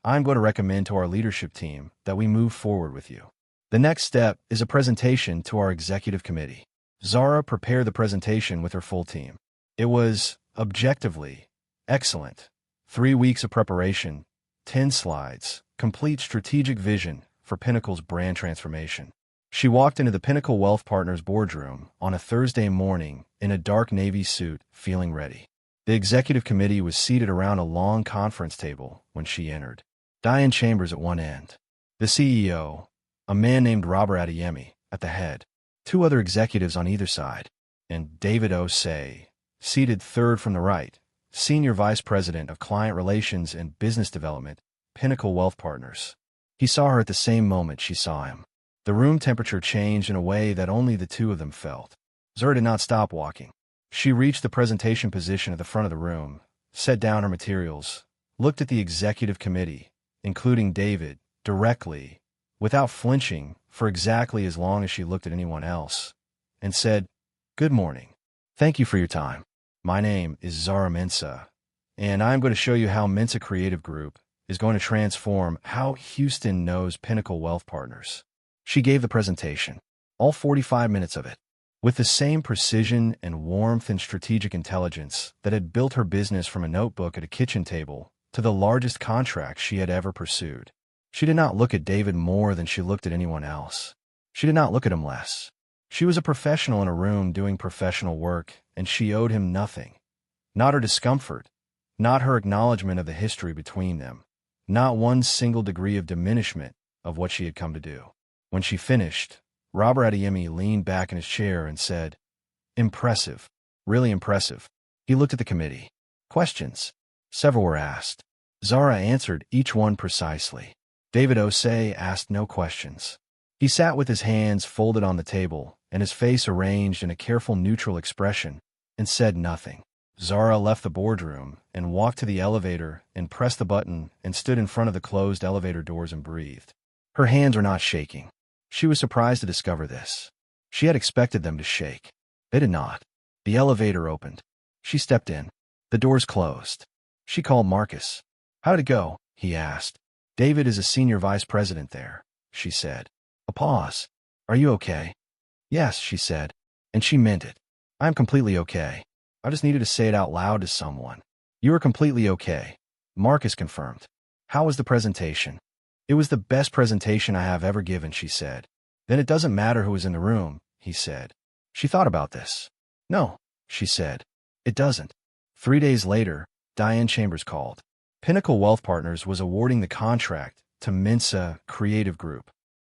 "I'm going to recommend to our leadership team that we move forward with you. The next step is a presentation to our executive committee." Zara prepared the presentation with her full team. It was, objectively, excellent. 3 weeks of preparation, 10 slides, complete strategic vision for Pinnacle's brand transformation. She walked into the Pinnacle Wealth Partners boardroom on a Thursday morning in a dark navy suit, feeling ready. The executive committee was seated around a long conference table when she entered. Diane Chambers at one end, the CEO, a man named Robert Adeyemi, at the head, 2 other executives on either side, and David Osei, seated third from the right, Senior Vice President of Client Relations and Business Development, Pinnacle Wealth Partners. He saw her at the same moment she saw him. The room temperature changed in a way that only the 2 of them felt. Zara did not stop walking. She reached the presentation position at the front of the room, set down her materials, looked at the executive committee, including David, directly, without flinching, for exactly as long as she looked at anyone else, and said, "Good morning. Thank you for your time. My name is Zara Mensa, and I'm going to show you how Mensa Creative Group is going to transform how Houston knows Pinnacle Wealth Partners." She gave the presentation, all 45 minutes of it, with the same precision and warmth and strategic intelligence that had built her business from a notebook at a kitchen table to the largest contract she had ever pursued. She did not look at David more than she looked at anyone else. She did not look at him less. She was a professional in a room doing professional work, and she owed him nothing. Not her discomfort, not her acknowledgement of the history between them, not one single degree of diminishment of what she had come to do. When she finished, Robert Adeyemi leaned back in his chair and said, "Impressive, really impressive." He looked at the committee. Questions. Several were asked. Zara answered each one precisely. David Osei asked no questions. He sat with his hands folded on the table and his face arranged in a careful neutral expression and said nothing. Zara left the boardroom and walked to the elevator and pressed the button and stood in front of the closed elevator doors and breathed. Her hands were not shaking. She was surprised to discover this. She had expected them to shake. They did not. The elevator opened. She stepped in. The doors closed. She called Marcus. "How did it go?" he asked. "David is a senior vice president there," she said. A pause. "Are you okay?" "Yes," she said. And she meant it. "I am completely okay. I just needed to say it out loud to someone." "You are completely okay," Marcus confirmed. "How was the presentation?" "It was the best presentation I have ever given," she said. "Then it doesn't matter who was in the room," he said. She thought about this. "No," she said. "It doesn't." 3 days later, Diane Chambers called. Pinnacle Wealth Partners was awarding the contract to Mensa Creative Group.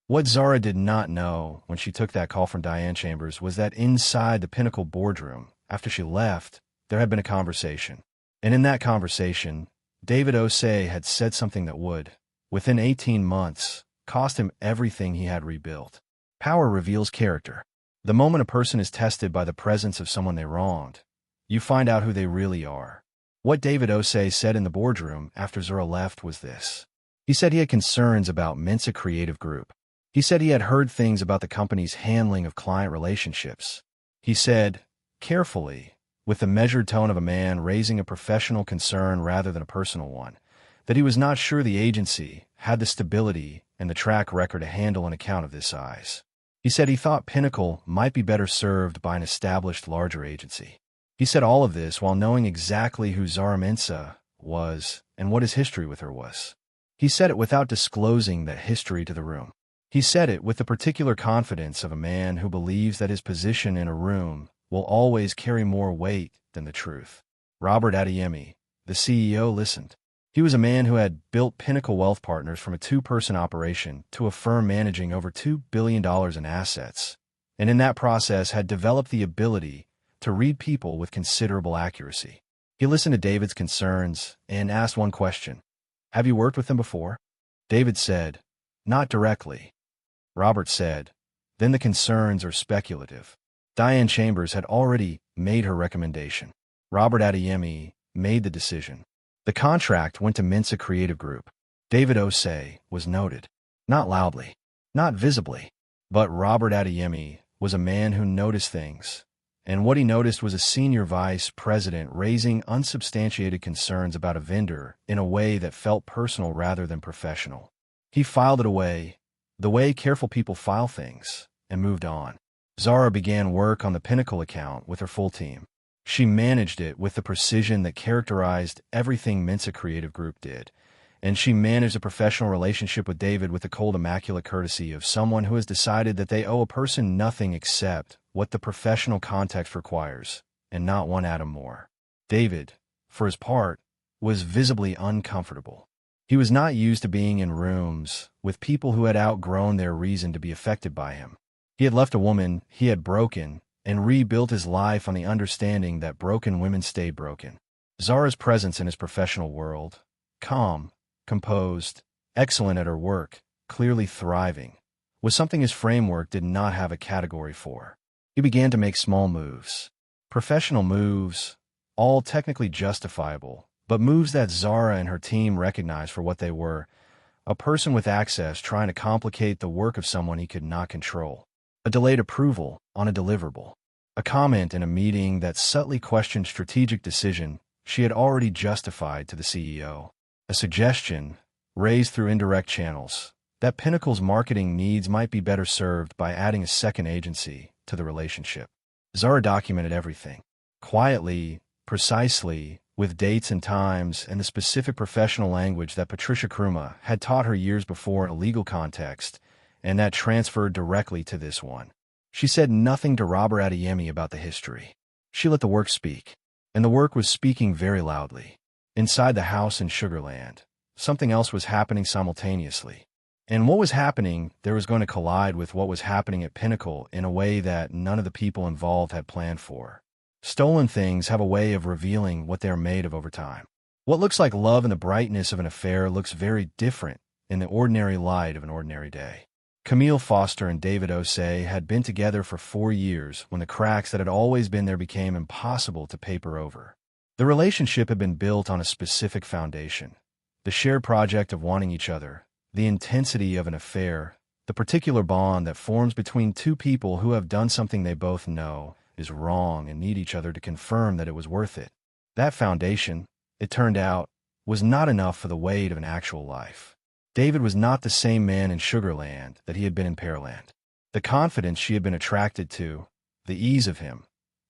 What Zara did not know when she took that call from Diane Chambers was that inside the Pinnacle boardroom, after she left, there had been a conversation. And in that conversation, David Osei had said something that would, within 18 months, cost him everything he had rebuilt. Power reveals character. The moment a person is tested by the presence of someone they wronged, you find out who they really are. What David Osei said in the boardroom after Zara left was this. He said he had concerns about Mensa Creative Group. He said he had heard things about the company's handling of client relationships. He said, carefully, with the measured tone of a man raising a professional concern rather than a personal one, that he was not sure the agency had the stability and the track record to handle an account of this size. He said he thought Pinnacle might be better served by an established larger agency. He said all of this while knowing exactly who Zara Mensah was and what his history with her was. He said it without disclosing that history to the room. He said it with the particular confidence of a man who believes that his position in a room will always carry more weight than the truth. Robert Adeyemi, the CEO, listened. He was a man who had built Pinnacle Wealth Partners from a two-person operation to a firm managing over $2 billion in assets, and in that process had developed the ability to read people with considerable accuracy. He listened to David's concerns and asked one question. "Have you worked with them before?" David said, "Not directly." Robert said, "Then the concerns are speculative." Diane Chambers had already made her recommendation. Robert Adeyemi made the decision. The contract went to Mensah Creative Group. David Osei was noted. Not loudly, not visibly, but Robert Adeyemi was a man who noticed things, and what he noticed was a senior vice president raising unsubstantiated concerns about a vendor in a way that felt personal rather than professional. He filed it away, the way careful people file things, and moved on. Zara began work on the Pinnacle account with her full team. She managed it with the precision that characterized everything Mensah Creative Group did, and she managed a professional relationship with David with the cold, immaculate courtesy of someone who has decided that they owe a person nothing except what the professional context requires, and not one atom more. David, for his part, was visibly uncomfortable. He was not used to being in rooms with people who had outgrown their reason to be affected by him. He had left a woman he had broken and rebuilt his life on the understanding that broken women stay broken. Zara's presence in his professional world, calm, composed, excellent at her work, clearly thriving, was something his framework did not have a category for. He began to make small moves. Professional moves, all technically justifiable, but moves that Zara and her team recognized for what they were: a person with access trying to complicate the work of someone he could not control. A delayed approval on a deliverable. A comment in a meeting that subtly questioned strategic decision she had already justified to the CEO. A suggestion, raised through indirect channels, that Pinnacle's marketing needs might be better served by adding a second agency to the relationship. Zara documented everything. Quietly, precisely, with dates and times and the specific professional language that Patricia Kruma had taught her years before in a legal context, and that transferred directly to this one. She said nothing to Robert Adeyemi about the history. She let the work speak, and the work was speaking very loudly. Inside the house in Sugar Land, something else was happening simultaneously. And what was happening there was going to collide with what was happening at Pinnacle in a way that none of the people involved had planned for. Stolen things have a way of revealing what they are made of over time. What looks like love and the brightness of an affair looks very different in the ordinary light of an ordinary day. Camille Foster and David Osei had been together for 4 years when the cracks that had always been there became impossible to paper over. The relationship had been built on a specific foundation: the shared project of wanting each other, the intensity of an affair, the particular bond that forms between two people who have done something they both know is wrong and need each other to confirm that it was worth it. That foundation, it turned out, was not enough for the weight of an actual life. David was not the same man in Sugar Land that he had been in Pearland. The confidence she had been attracted to, the ease of him,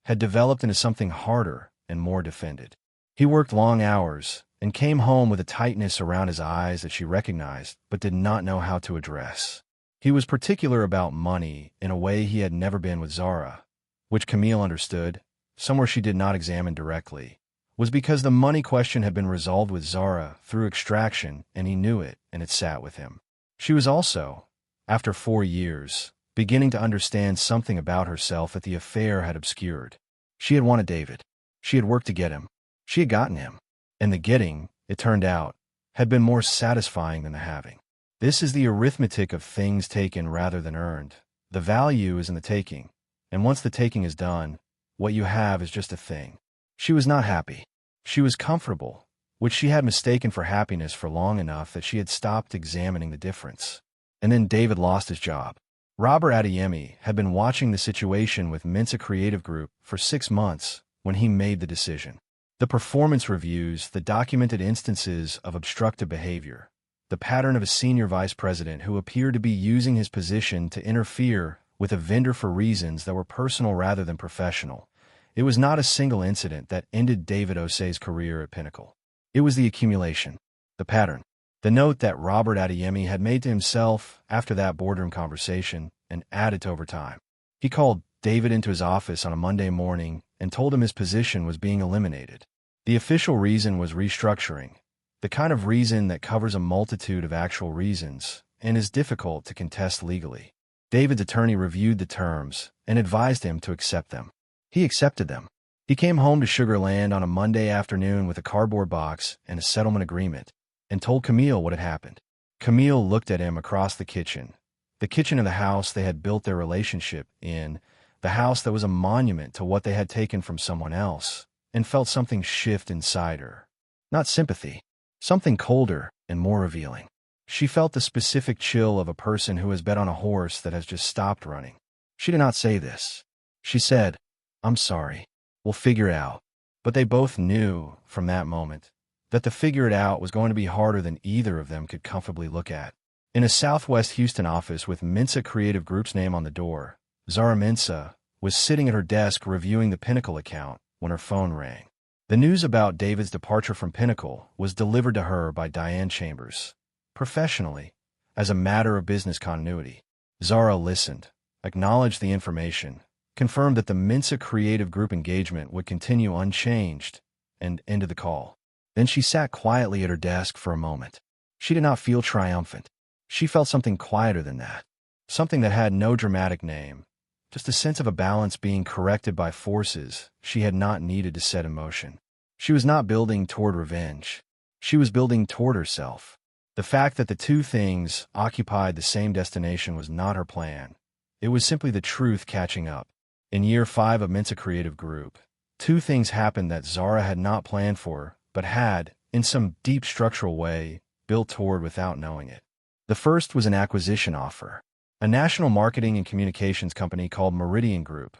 had developed into something harder and more defended. He worked long hours and came home with a tightness around his eyes that she recognized but did not know how to address. He was particular about money in a way he had never been with Zara, which Camille understood, somewhere she did not examine directly, was because the money question had been resolved with Zara through extraction, and he knew it, and it sat with him. She was also, after 4 years, beginning to understand something about herself that the affair had obscured. She had wanted David. She had worked to get him. She had gotten him. And the getting, it turned out, had been more satisfying than the having. This is the arithmetic of things taken rather than earned. The value is in the taking, and once the taking is done, what you have is just a thing. She was not happy. She was comfortable, which she had mistaken for happiness for long enough that she had stopped examining the difference. And then David lost his job. Robert Adeyemi had been watching the situation with Mensah Creative Group for 6 months when he made the decision. The performance reviews, the documented instances of obstructive behavior, the pattern of a senior vice president who appeared to be using his position to interfere with a vendor for reasons that were personal rather than professional. It was not a single incident that ended David Osei's career at Pinnacle. It was the accumulation, the pattern, the note that Robert Adeyemi had made to himself after that boardroom conversation and added to over time. He called David into his office on a Monday morning and told him his position was being eliminated. The official reason was restructuring, the kind of reason that covers a multitude of actual reasons and is difficult to contest legally. David's attorney reviewed the terms and advised him to accept them. He accepted them. He came home to Sugar Land on a Monday afternoon with a cardboard box and a settlement agreement and told Camille what had happened. Camille looked at him across the kitchen of the house they had built their relationship in, the house that was a monument to what they had taken from someone else, and felt something shift inside her. Not sympathy, something colder and more revealing. She felt the specific chill of a person who has bet on a horse that has just stopped running. She did not say this. She said, "I'm sorry. We'll figure it out." But they both knew, from that moment, that the figure it out was going to be harder than either of them could comfortably look at. In a Southwest Houston office with Mensa Creative Group's name on the door, Zara Mensa was sitting at her desk reviewing the Pinnacle account when her phone rang. The news about David's departure from Pinnacle was delivered to her by Diane Chambers, professionally, as a matter of business continuity. Zara listened, acknowledged the information, confirmed that the Mensa Creative Group engagement would continue unchanged, and ended the call. Then she sat quietly at her desk for a moment. She did not feel triumphant. She felt something quieter than that, something that had no dramatic name, just a sense of a balance being corrected by forces she had not needed to set in motion. She was not building toward revenge. She was building toward herself. The fact that the two things occupied the same destination was not her plan. It was simply the truth catching up. In year 5 of Mensa Creative Group, two things happened that Zara had not planned for, but had, in some deep structural way, built toward without knowing it. The first was an acquisition offer. A national marketing and communications company called Meridian Group,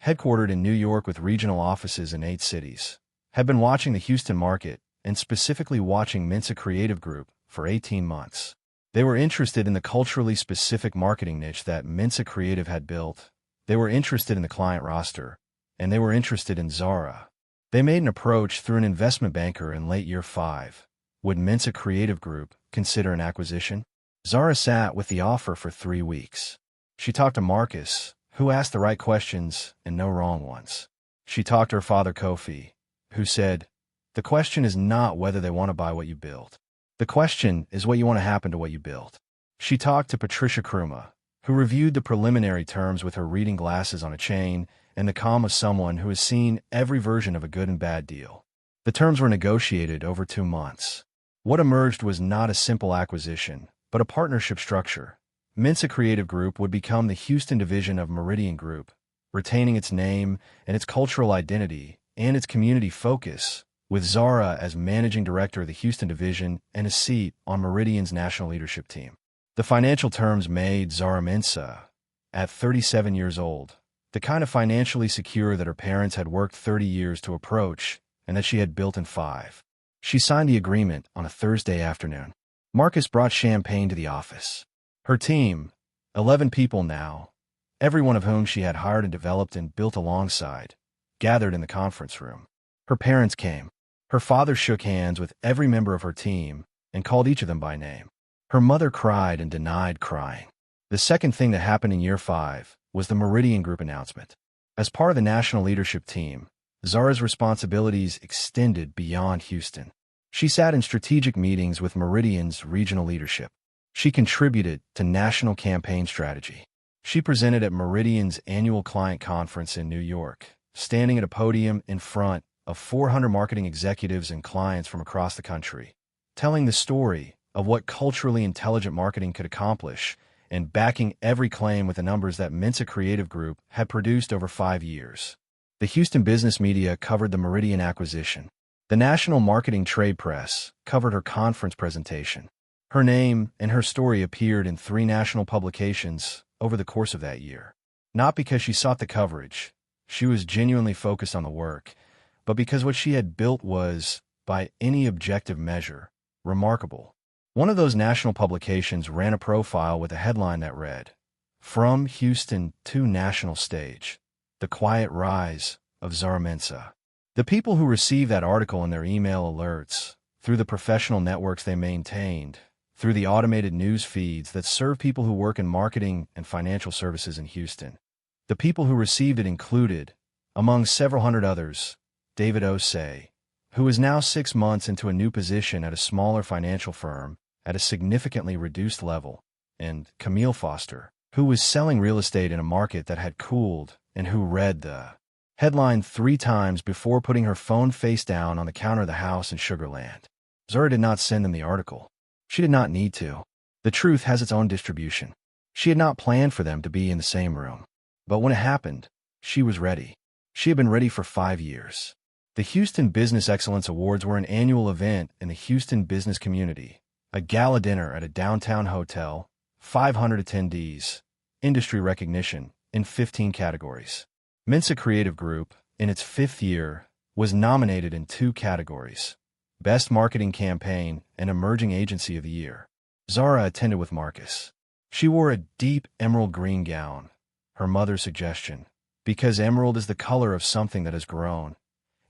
headquartered in New York with regional offices in 8 cities, had been watching the Houston market and specifically watching Mensa Creative Group for 18 months. They were interested in the culturally specific marketing niche that Mensa Creative had built. They were interested in the client roster, and they were interested in Zara. They made an approach through an investment banker in late year 5. Would Mensa Creative Group consider an acquisition? Zara sat with the offer for 3 weeks. She talked to Marcus, who asked the right questions and no wrong ones. She talked to her father Kofi, who said, "The question is not whether they want to buy what you build. The question is what you want to happen to what you build." She talked to Patricia Kruma, who reviewed the preliminary terms with her reading glasses on a chain and the calm of someone who has seen every version of a good and bad deal. The terms were negotiated over 2 months. What emerged was not a simple acquisition, but a partnership structure. Mensa Creative Group would become the Houston division of Meridian Group, retaining its name and its cultural identity and its community focus, with Zara as managing director of the Houston division and a seat on Meridian's national leadership team. The financial terms made Zara Mensa, at 37 years old, the kind of financially secure that her parents had worked 30 years to approach and that she had built in 5. She signed the agreement on a Thursday afternoon. Marcus brought champagne to the office. Her team, 11 people now, every one of whom she had hired and developed and built alongside, gathered in the conference room. Her parents came. Her father shook hands with every member of her team and called each of them by name. Her mother cried and denied crying. The second thing that happened in year 5 was the Meridian Group announcement. As part of the national leadership team, Zara's responsibilities extended beyond Houston. She sat in strategic meetings with Meridian's regional leadership. She contributed to national campaign strategy. She presented at Meridian's annual client conference in New York, standing at a podium in front of 400 marketing executives and clients from across the country, telling the story of what culturally intelligent marketing could accomplish and backing every claim with the numbers that Mensa Creative Group had produced over 5 years. The Houston business media covered the Meridian acquisition. The national marketing trade press covered her conference presentation. Her name and her story appeared in 3 national publications over the course of that year. Not because she sought the coverage, she was genuinely focused on the work, but because what she had built was, by any objective measure, remarkable. One of those national publications ran a profile with a headline that read, "From Houston to National Stage, The Quiet Rise of Zara Mensah." The people who received that article in their email alerts, through the professional networks they maintained, through the automated news feeds that serve people who work in marketing and financial services in Houston. The people who received it included, among several hundred others, David Osei, who is now 6 months into a new position at a smaller financial firm at a significantly reduced level, and Camille Foster, who was selling real estate in a market that had cooled and who read the headline 3 times before putting her phone face down on the counter of the house in Sugar Land. Zara did not send them the article. She did not need to. The truth has its own distribution. She had not planned for them to be in the same room. But when it happened, she was ready. She had been ready for 5 years. The Houston Business Excellence Awards were an annual event in the Houston business community, a gala dinner at a downtown hotel, 500 attendees, industry recognition in 15 categories. Mensah Creative Group, in its 5th year, was nominated in 2 categories: Best Marketing Campaign and Emerging Agency of the Year. Zara attended with Marcus. She wore a deep emerald green gown, her mother's suggestion, because emerald is the color of something that has grown,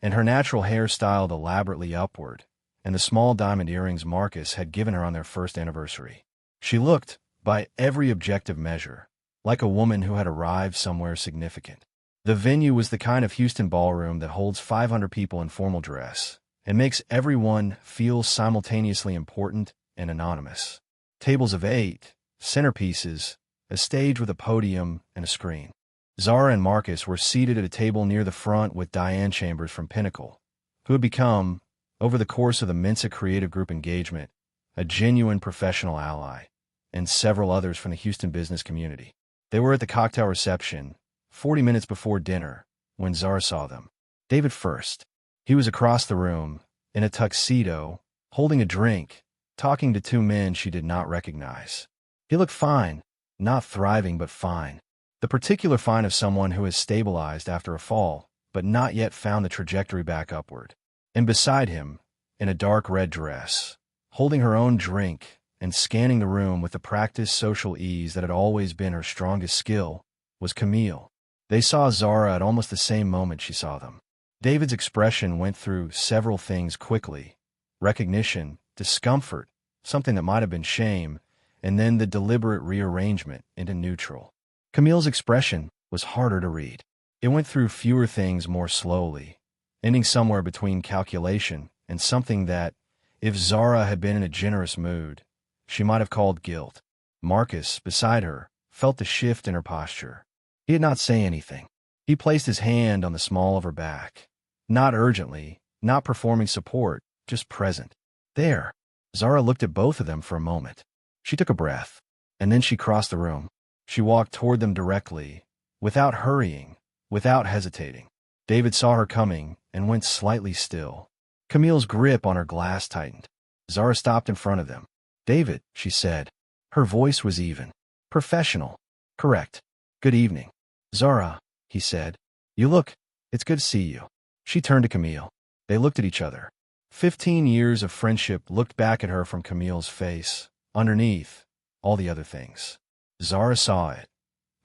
and her natural hair styled elaborately upward, and the small diamond earrings Marcus had given her on their first anniversary. She looked, by every objective measure, like a woman who had arrived somewhere significant. The venue was the kind of Houston ballroom that holds 500 people in formal dress and makes everyone feel simultaneously important and anonymous. Tables of 8, centerpieces, a stage with a podium and a screen. Zara and Marcus were seated at a table near the front with Diane Chambers from Pinnacle, who had become, over the course of the Mensah Creative Group engagement, a genuine professional ally, and several others from the Houston business community. They were at the cocktail reception, 40 minutes before dinner, when Zara saw them. David first. He was across the room, in a tuxedo, holding a drink, talking to 2 men she did not recognize. He looked fine, not thriving but fine. The particular fine of someone who has stabilized after a fall, but not yet found the trajectory back upward. And beside him, in a dark red dress, holding her own drink and scanning the room with the practiced social ease that had always been her strongest skill, was Camille. They saw Zara at almost the same moment she saw them. David's expression went through several things quickly: recognition, discomfort, something that might have been shame, and then the deliberate rearrangement into neutral. Camille's expression was harder to read. It went through fewer things more slowly, ending somewhere between calculation and something that, if Zara had been in a generous mood, she might have called guilt. Marcus, beside her, felt the shift in her posture. He did not say anything. He placed his hand on the small of her back. Not urgently, not performing support, just present. There. Zara looked at both of them for a moment. She took a breath, and then she crossed the room. She walked toward them directly, without hurrying, without hesitating. David saw her coming and went slightly still. Camille's grip on her glass tightened. Zara stopped in front of them. "David," she said. Her voice was even. Professional. Correct. "Good evening." "Zara," he said. It's good to see you." She turned to Camille. They looked at each other. 15 years of friendship looked back at her from Camille's face, underneath all the other things. Zara saw it,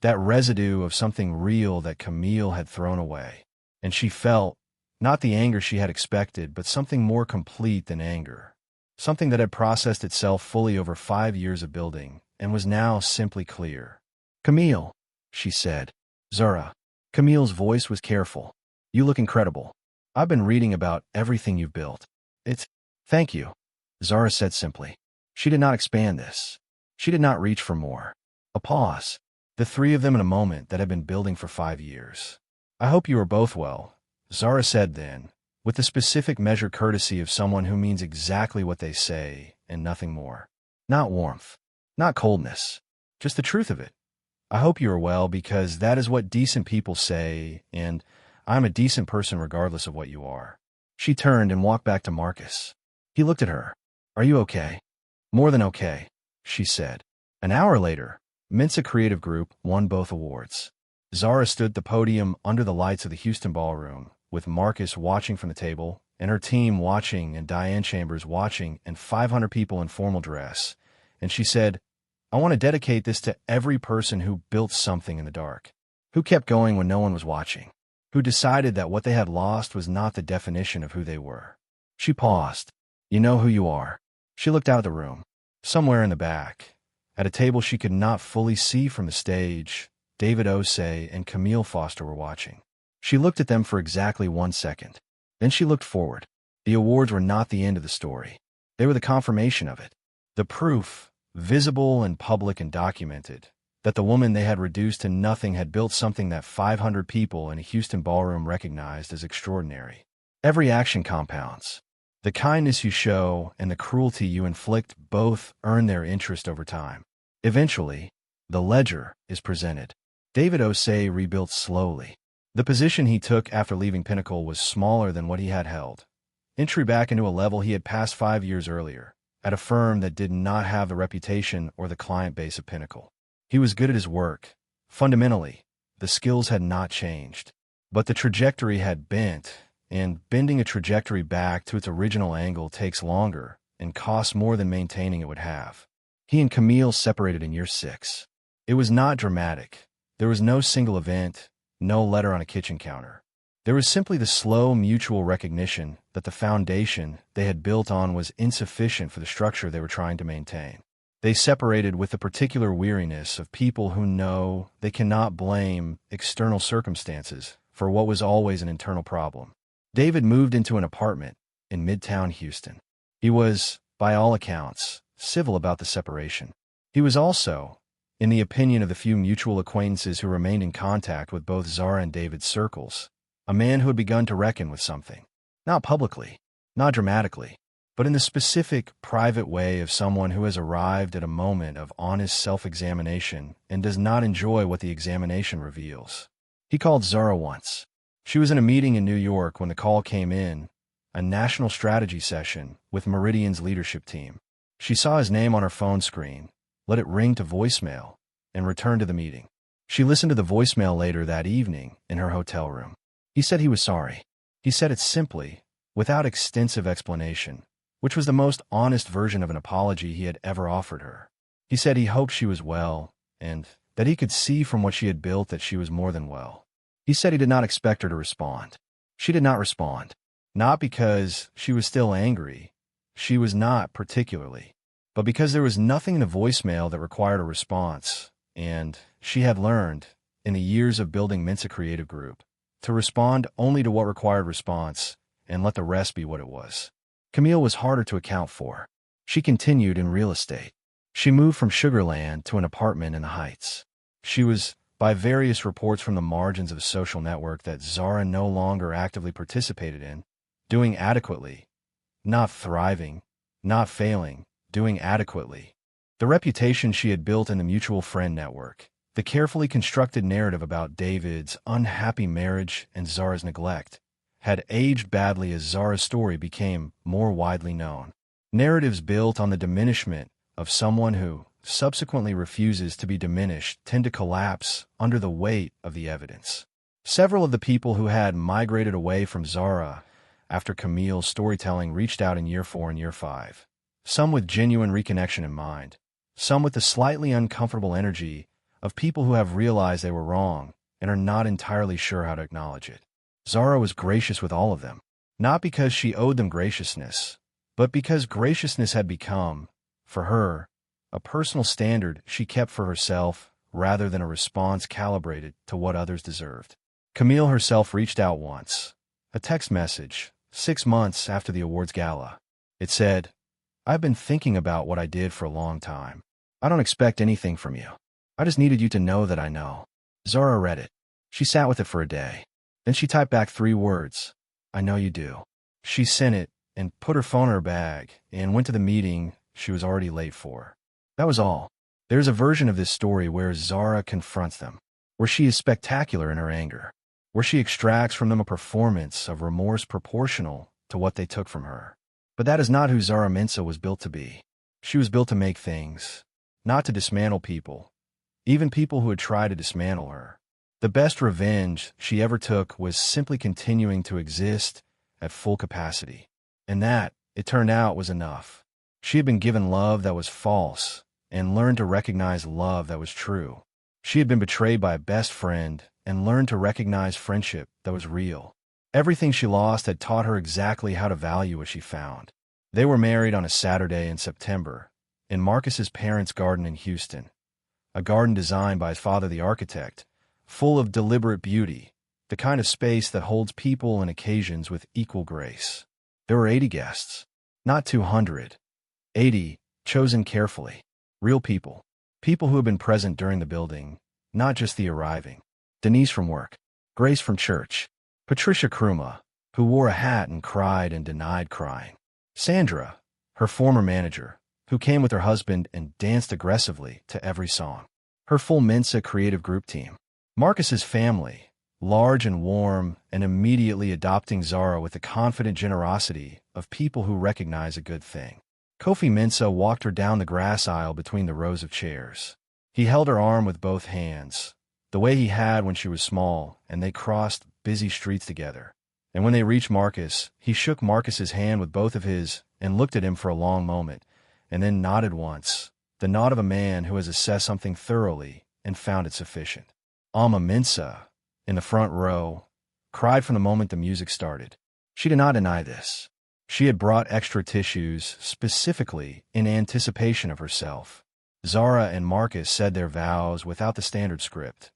that residue of something real that Camille had thrown away. And she felt, not the anger she had expected, but something more complete than anger. Something that had processed itself fully over 5 years of building, and was now simply clear. "Camille," she said. "Zara." Camille's voice was careful. "You look incredible. I've been reading about everything you've built. Thank you," Zara said simply. She did not expand this. She did not reach for more. A pause. The 3 of them in a moment that had been building for 5 years. "I hope you are both well," Zara said then, with the specific measured courtesy of someone who means exactly what they say and nothing more. Not warmth. Not coldness. Just the truth of it. "I hope you are well, because that is what decent people say, and I'm a decent person regardless of what you are." She turned and walked back to Marcus. He looked at her. "Are you okay?" "More than okay," she said. An hour later, Mensah Creative Group won both awards. Zara stood at the podium under the lights of the Houston ballroom, with Marcus watching from the table and her team watching, and Diane Chambers watching, and 500 people in formal dress. And she said, "I want to dedicate this to every person who built something in the dark, who kept going when no one was watching, who decided that what they had lost was not the definition of who they were." She paused. "You know who you are." She looked out of the room. Somewhere in the back, at a table she could not fully see from the stage, David Osei and Camille Foster were watching. She looked at them for exactly 1 second. Then she looked forward. The awards were not the end of the story. They were the confirmation of it. The proof, visible and public and documented, that the woman they had reduced to nothing had built something that 500 people in a Houston ballroom recognized as extraordinary. Every action compounds. The kindness you show and the cruelty you inflict both earn their interest over time. Eventually, the ledger is presented. David Osei rebuilt slowly. The position he took after leaving Pinnacle was smaller than what he had held. Entry back into a level he had passed 5 years earlier, at a firm that did not have the reputation or the client base of Pinnacle. He was good at his work. Fundamentally, the skills had not changed. But the trajectory had bent, and bending a trajectory back to its original angle takes longer and costs more than maintaining it would have. He and Camille separated in year 6. It was not dramatic. There was no single event, no letter on a kitchen counter. There was simply the slow mutual recognition that the foundation they had built on was insufficient for the structure they were trying to maintain. They separated with the particular weariness of people who know they cannot blame external circumstances for what was always an internal problem. David moved into an apartment in Midtown Houston. He was, by all accounts, civil about the separation. He was also, in the opinion of the few mutual acquaintances who remained in contact with both Zara and David's circles, a man who had begun to reckon with something. Not publicly, not dramatically, but in the specific, private way of someone who has arrived at a moment of honest self-examination and does not enjoy what the examination reveals. He called Zara once. She was in a meeting in New York when the call came in, a national strategy session with Meridian's leadership team. She saw his name on her phone screen, let it ring to voicemail, and returned to the meeting. She listened to the voicemail later that evening in her hotel room. He said he was sorry. He said it simply, without extensive explanation, which was the most honest version of an apology he had ever offered her. He said he hoped she was well, and that he could see from what she had built that she was more than well. He said he did not expect her to respond. She did not respond. Not because she was still angry. She was not particularly. But because there was nothing in the voicemail that required a response, and she had learned, in the years of building Mensa Creative Group, to respond only to what required response and let the rest be what it was. Camille was harder to account for. She continued in real estate. She moved from Sugar Land to an apartment in the Heights. She was, by various reports from the margins of a social network that Zara no longer actively participated in, doing adequately, not thriving, not failing, doing adequately. The reputation she had built in the mutual friend network, the carefully constructed narrative about David's unhappy marriage and Zara's neglect, had aged badly as Zara's story became more widely known. Narratives built on the diminishment of someone who subsequently refuses to be diminished tend to collapse under the weight of the evidence. Several of the people who had migrated away from Zara after Camille's storytelling reached out in year 4 and year 5. Some with genuine reconnection in mind, some with the slightly uncomfortable energy of people who have realized they were wrong and are not entirely sure how to acknowledge it. Zara was gracious with all of them, not because she owed them graciousness, but because graciousness had become, for her, a personal standard she kept for herself rather than a response calibrated to what others deserved. Camille herself reached out once, a text message, 6 months after the awards gala. It said, "I've been thinking about what I did for a long time. I don't expect anything from you. I just needed you to know that I know." Zara read it. She sat with it for a day. Then she typed back 3 words, "I know you do." She sent it and put her phone in her bag and went to the meeting she was already late for. That was all. There's a version of this story where Zara confronts them, where she is spectacular in her anger, where she extracts from them a performance of remorse proportional to what they took from her. But that is not who Zara Mensah was built to be. She was built to make things, not to dismantle people, even people who had tried to dismantle her. The best revenge she ever took was simply continuing to exist at full capacity. And that, it turned out, was enough. She had been given love that was false and learned to recognize love that was true. She had been betrayed by a best friend and learned to recognize friendship that was real. Everything she lost had taught her exactly how to value what she found. They were married on a Saturday in September, in Marcus's parents' garden in Houston, a garden designed by his father, the architect, full of deliberate beauty, the kind of space that holds people and occasions with equal grace. There were 80 guests, not 200. 80, chosen carefully. Real people. People who had been present during the building, not just the arriving. Denise from work. Grace from church. Patricia Kruma, who wore a hat and cried and denied crying. Sandra, her former manager, who came with her husband and danced aggressively to every song. Her full Mensa creative group team. Marcus's family, large and warm, and immediately adopting Zara with the confident generosity of people who recognize a good thing. Kofi Mensa walked her down the grass aisle between the rows of chairs. He held her arm with both hands, the way he had when she was small, and they crossed busy streets together. And when they reached Marcus, he shook Marcus's hand with both of his and looked at him for a long moment, and then nodded once, the nod of a man who has assessed something thoroughly and found it sufficient. Alma Mensa, in the front row, cried from the moment the music started. She did not deny this. She had brought extra tissues specifically in anticipation of herself. Zara and Marcus said their vows without the standard script.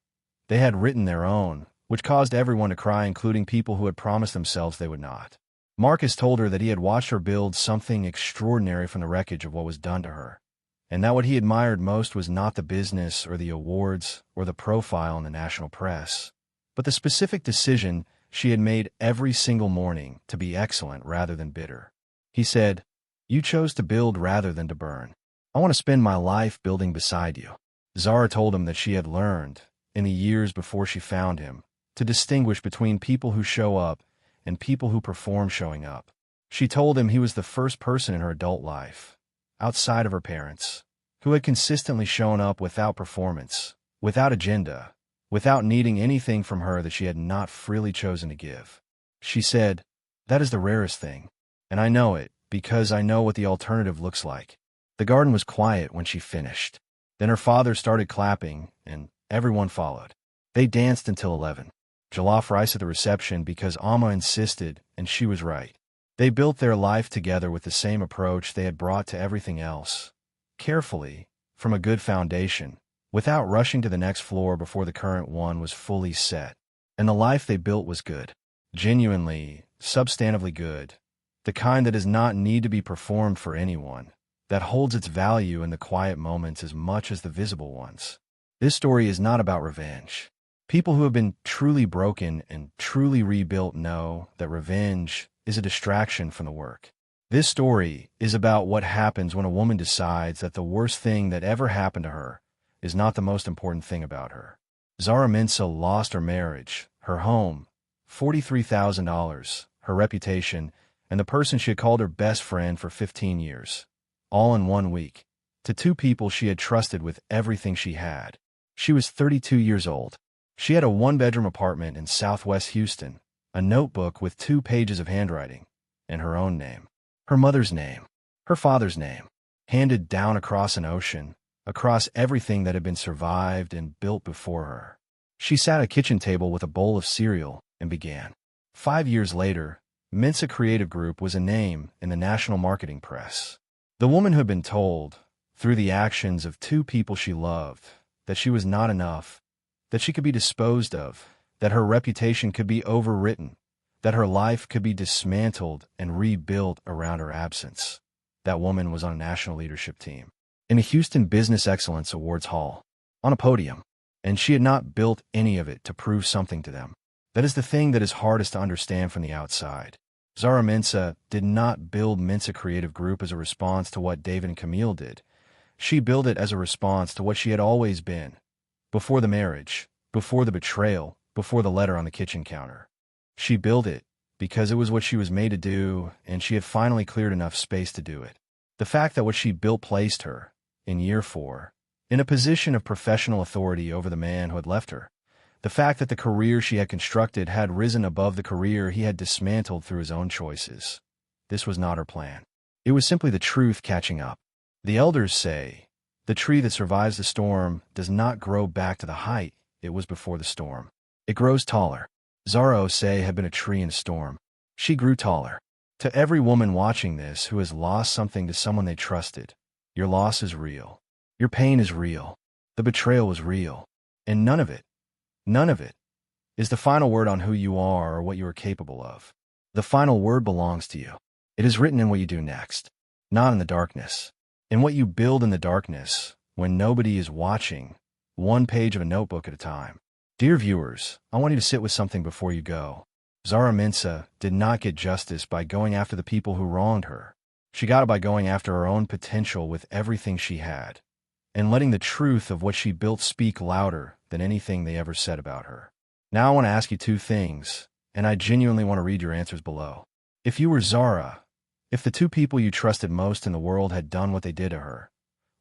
They had written their own, which caused everyone to cry, including people who had promised themselves they would not. Marcus told her that he had watched her build something extraordinary from the wreckage of what was done to her, and that what he admired most was not the business or the awards or the profile in the national press, but the specific decision she had made every single morning to be excellent rather than bitter. He said, "You chose to build rather than to burn. I want to spend my life building beside you." Zara told him that she had learned, in the years before she found him, to distinguish between people who show up and people who perform showing up. She told him he was the first person in her adult life, outside of her parents, who had consistently shown up without performance, without agenda, without needing anything from her that she had not freely chosen to give. She said, "That is the rarest thing, and I know it because I know what the alternative looks like." The garden was quiet when she finished. Then her father started clapping, and everyone followed. They danced until 11. Jollof rice at the reception because Alma insisted, and she was right. They built their life together with the same approach they had brought to everything else, carefully, from a good foundation, without rushing to the next floor before the current one was fully set. And the life they built was good. Genuinely, substantively good. The kind that does not need to be performed for anyone, that holds its value in the quiet moments as much as the visible ones. This story is not about revenge. People who have been truly broken and truly rebuilt know that revenge is a distraction from the work. This story is about what happens when a woman decides that the worst thing that ever happened to her is not the most important thing about her. Zara Mensa lost her marriage, her home, $43,000, her reputation, and the person she had called her best friend for 15 years, all in 1 week, to two people she had trusted with everything she had. She was 32 years old. She had a one-bedroom apartment in Southwest Houston, a notebook with 2 pages of handwriting, and her own name, her mother's name, her father's name, handed down across an ocean, across everything that had been survived and built before her. She sat at a kitchen table with a bowl of cereal and began. 5 years later, Mensa Creative Group was a name in the national marketing press. The woman who had been told, through the actions of 2 people she loved, that she was not enough, that she could be disposed of, that her reputation could be overwritten, that her life could be dismantled and rebuilt around her absence. That woman was on a national leadership team, in a Houston Business Excellence Awards hall, on a podium, and she had not built any of it to prove something to them. That is the thing that is hardest to understand from the outside. Zara Mensa did not build Mensa Creative Group as a response to what David and Camille did. She built it as a response to what she had always been, before the marriage, before the betrayal, before the letter on the kitchen counter. She built it because it was what she was made to do, and she had finally cleared enough space to do it. The fact that what she built placed her, in year 4, in a position of professional authority over the man who had left her, The fact that the career she had constructed had risen above the career he had dismantled through his own choices. This was not her plan. It was simply the truth catching up. The elders say, the tree that survives the storm does not grow back to the height it was before the storm. It grows taller. Zara Osei had been a tree in a storm. She grew taller. To every woman watching this who has lost something to someone they trusted, your loss is real. Your pain is real. The betrayal was real. And none of it, is the final word on who you are or what you are capable of. The final word belongs to you. It is written in what you do next, not in the darkness. In what you build in the darkness, when nobody is watching, one page of a notebook at a time. Dear viewers, I want you to sit with something before you go. Zara Mensah did not get justice by going after the people who wronged her. She got it by going after her own potential with everything she had, and letting the truth of what she built speak louder than anything they ever said about her. Now I want to ask you two things, and I genuinely want to read your answers below. If you were Zara, if the two people you trusted most in the world had done what they did to her,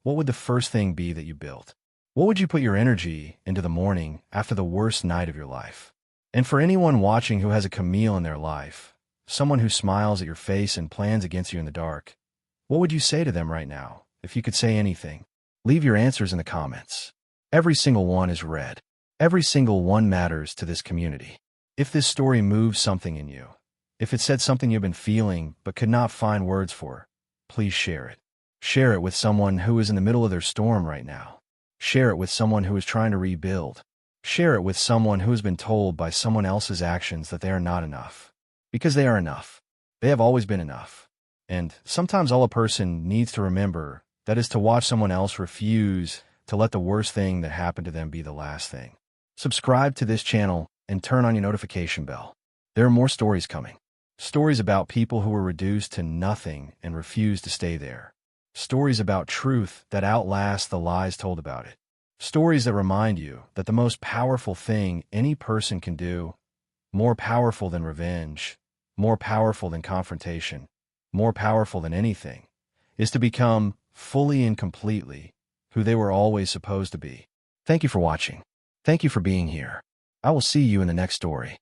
what would the first thing be that you built? What would you put your energy into the morning after the worst night of your life? And for anyone watching who has a Camille in their life, someone who smiles at your face and plans against you in the dark, what would you say to them right now, if you could say anything? Leave your answers in the comments. Every single one is read. Every single one matters to this community. If this story moves something in you, if it said something you've been feeling but could not find words for, please share it. Share it with someone who is in the middle of their storm right now. Share it with someone who is trying to rebuild. Share it with someone who has been told by someone else's actions that they are not enough. Because they are enough. They have always been enough. And sometimes all a person needs to remember that is to watch someone else refuse to let the worst thing that happened to them be the last thing. Subscribe to this channel and turn on your notification bell. There are more stories coming. Stories about people who were reduced to nothing and refused to stay there. Stories about truth that outlast the lies told about it. Stories that remind you that the most powerful thing any person can do, more powerful than revenge, more powerful than confrontation, more powerful than anything, is to become fully and completely who they were always supposed to be. Thank you for watching. Thank you for being here. I will see you in the next story.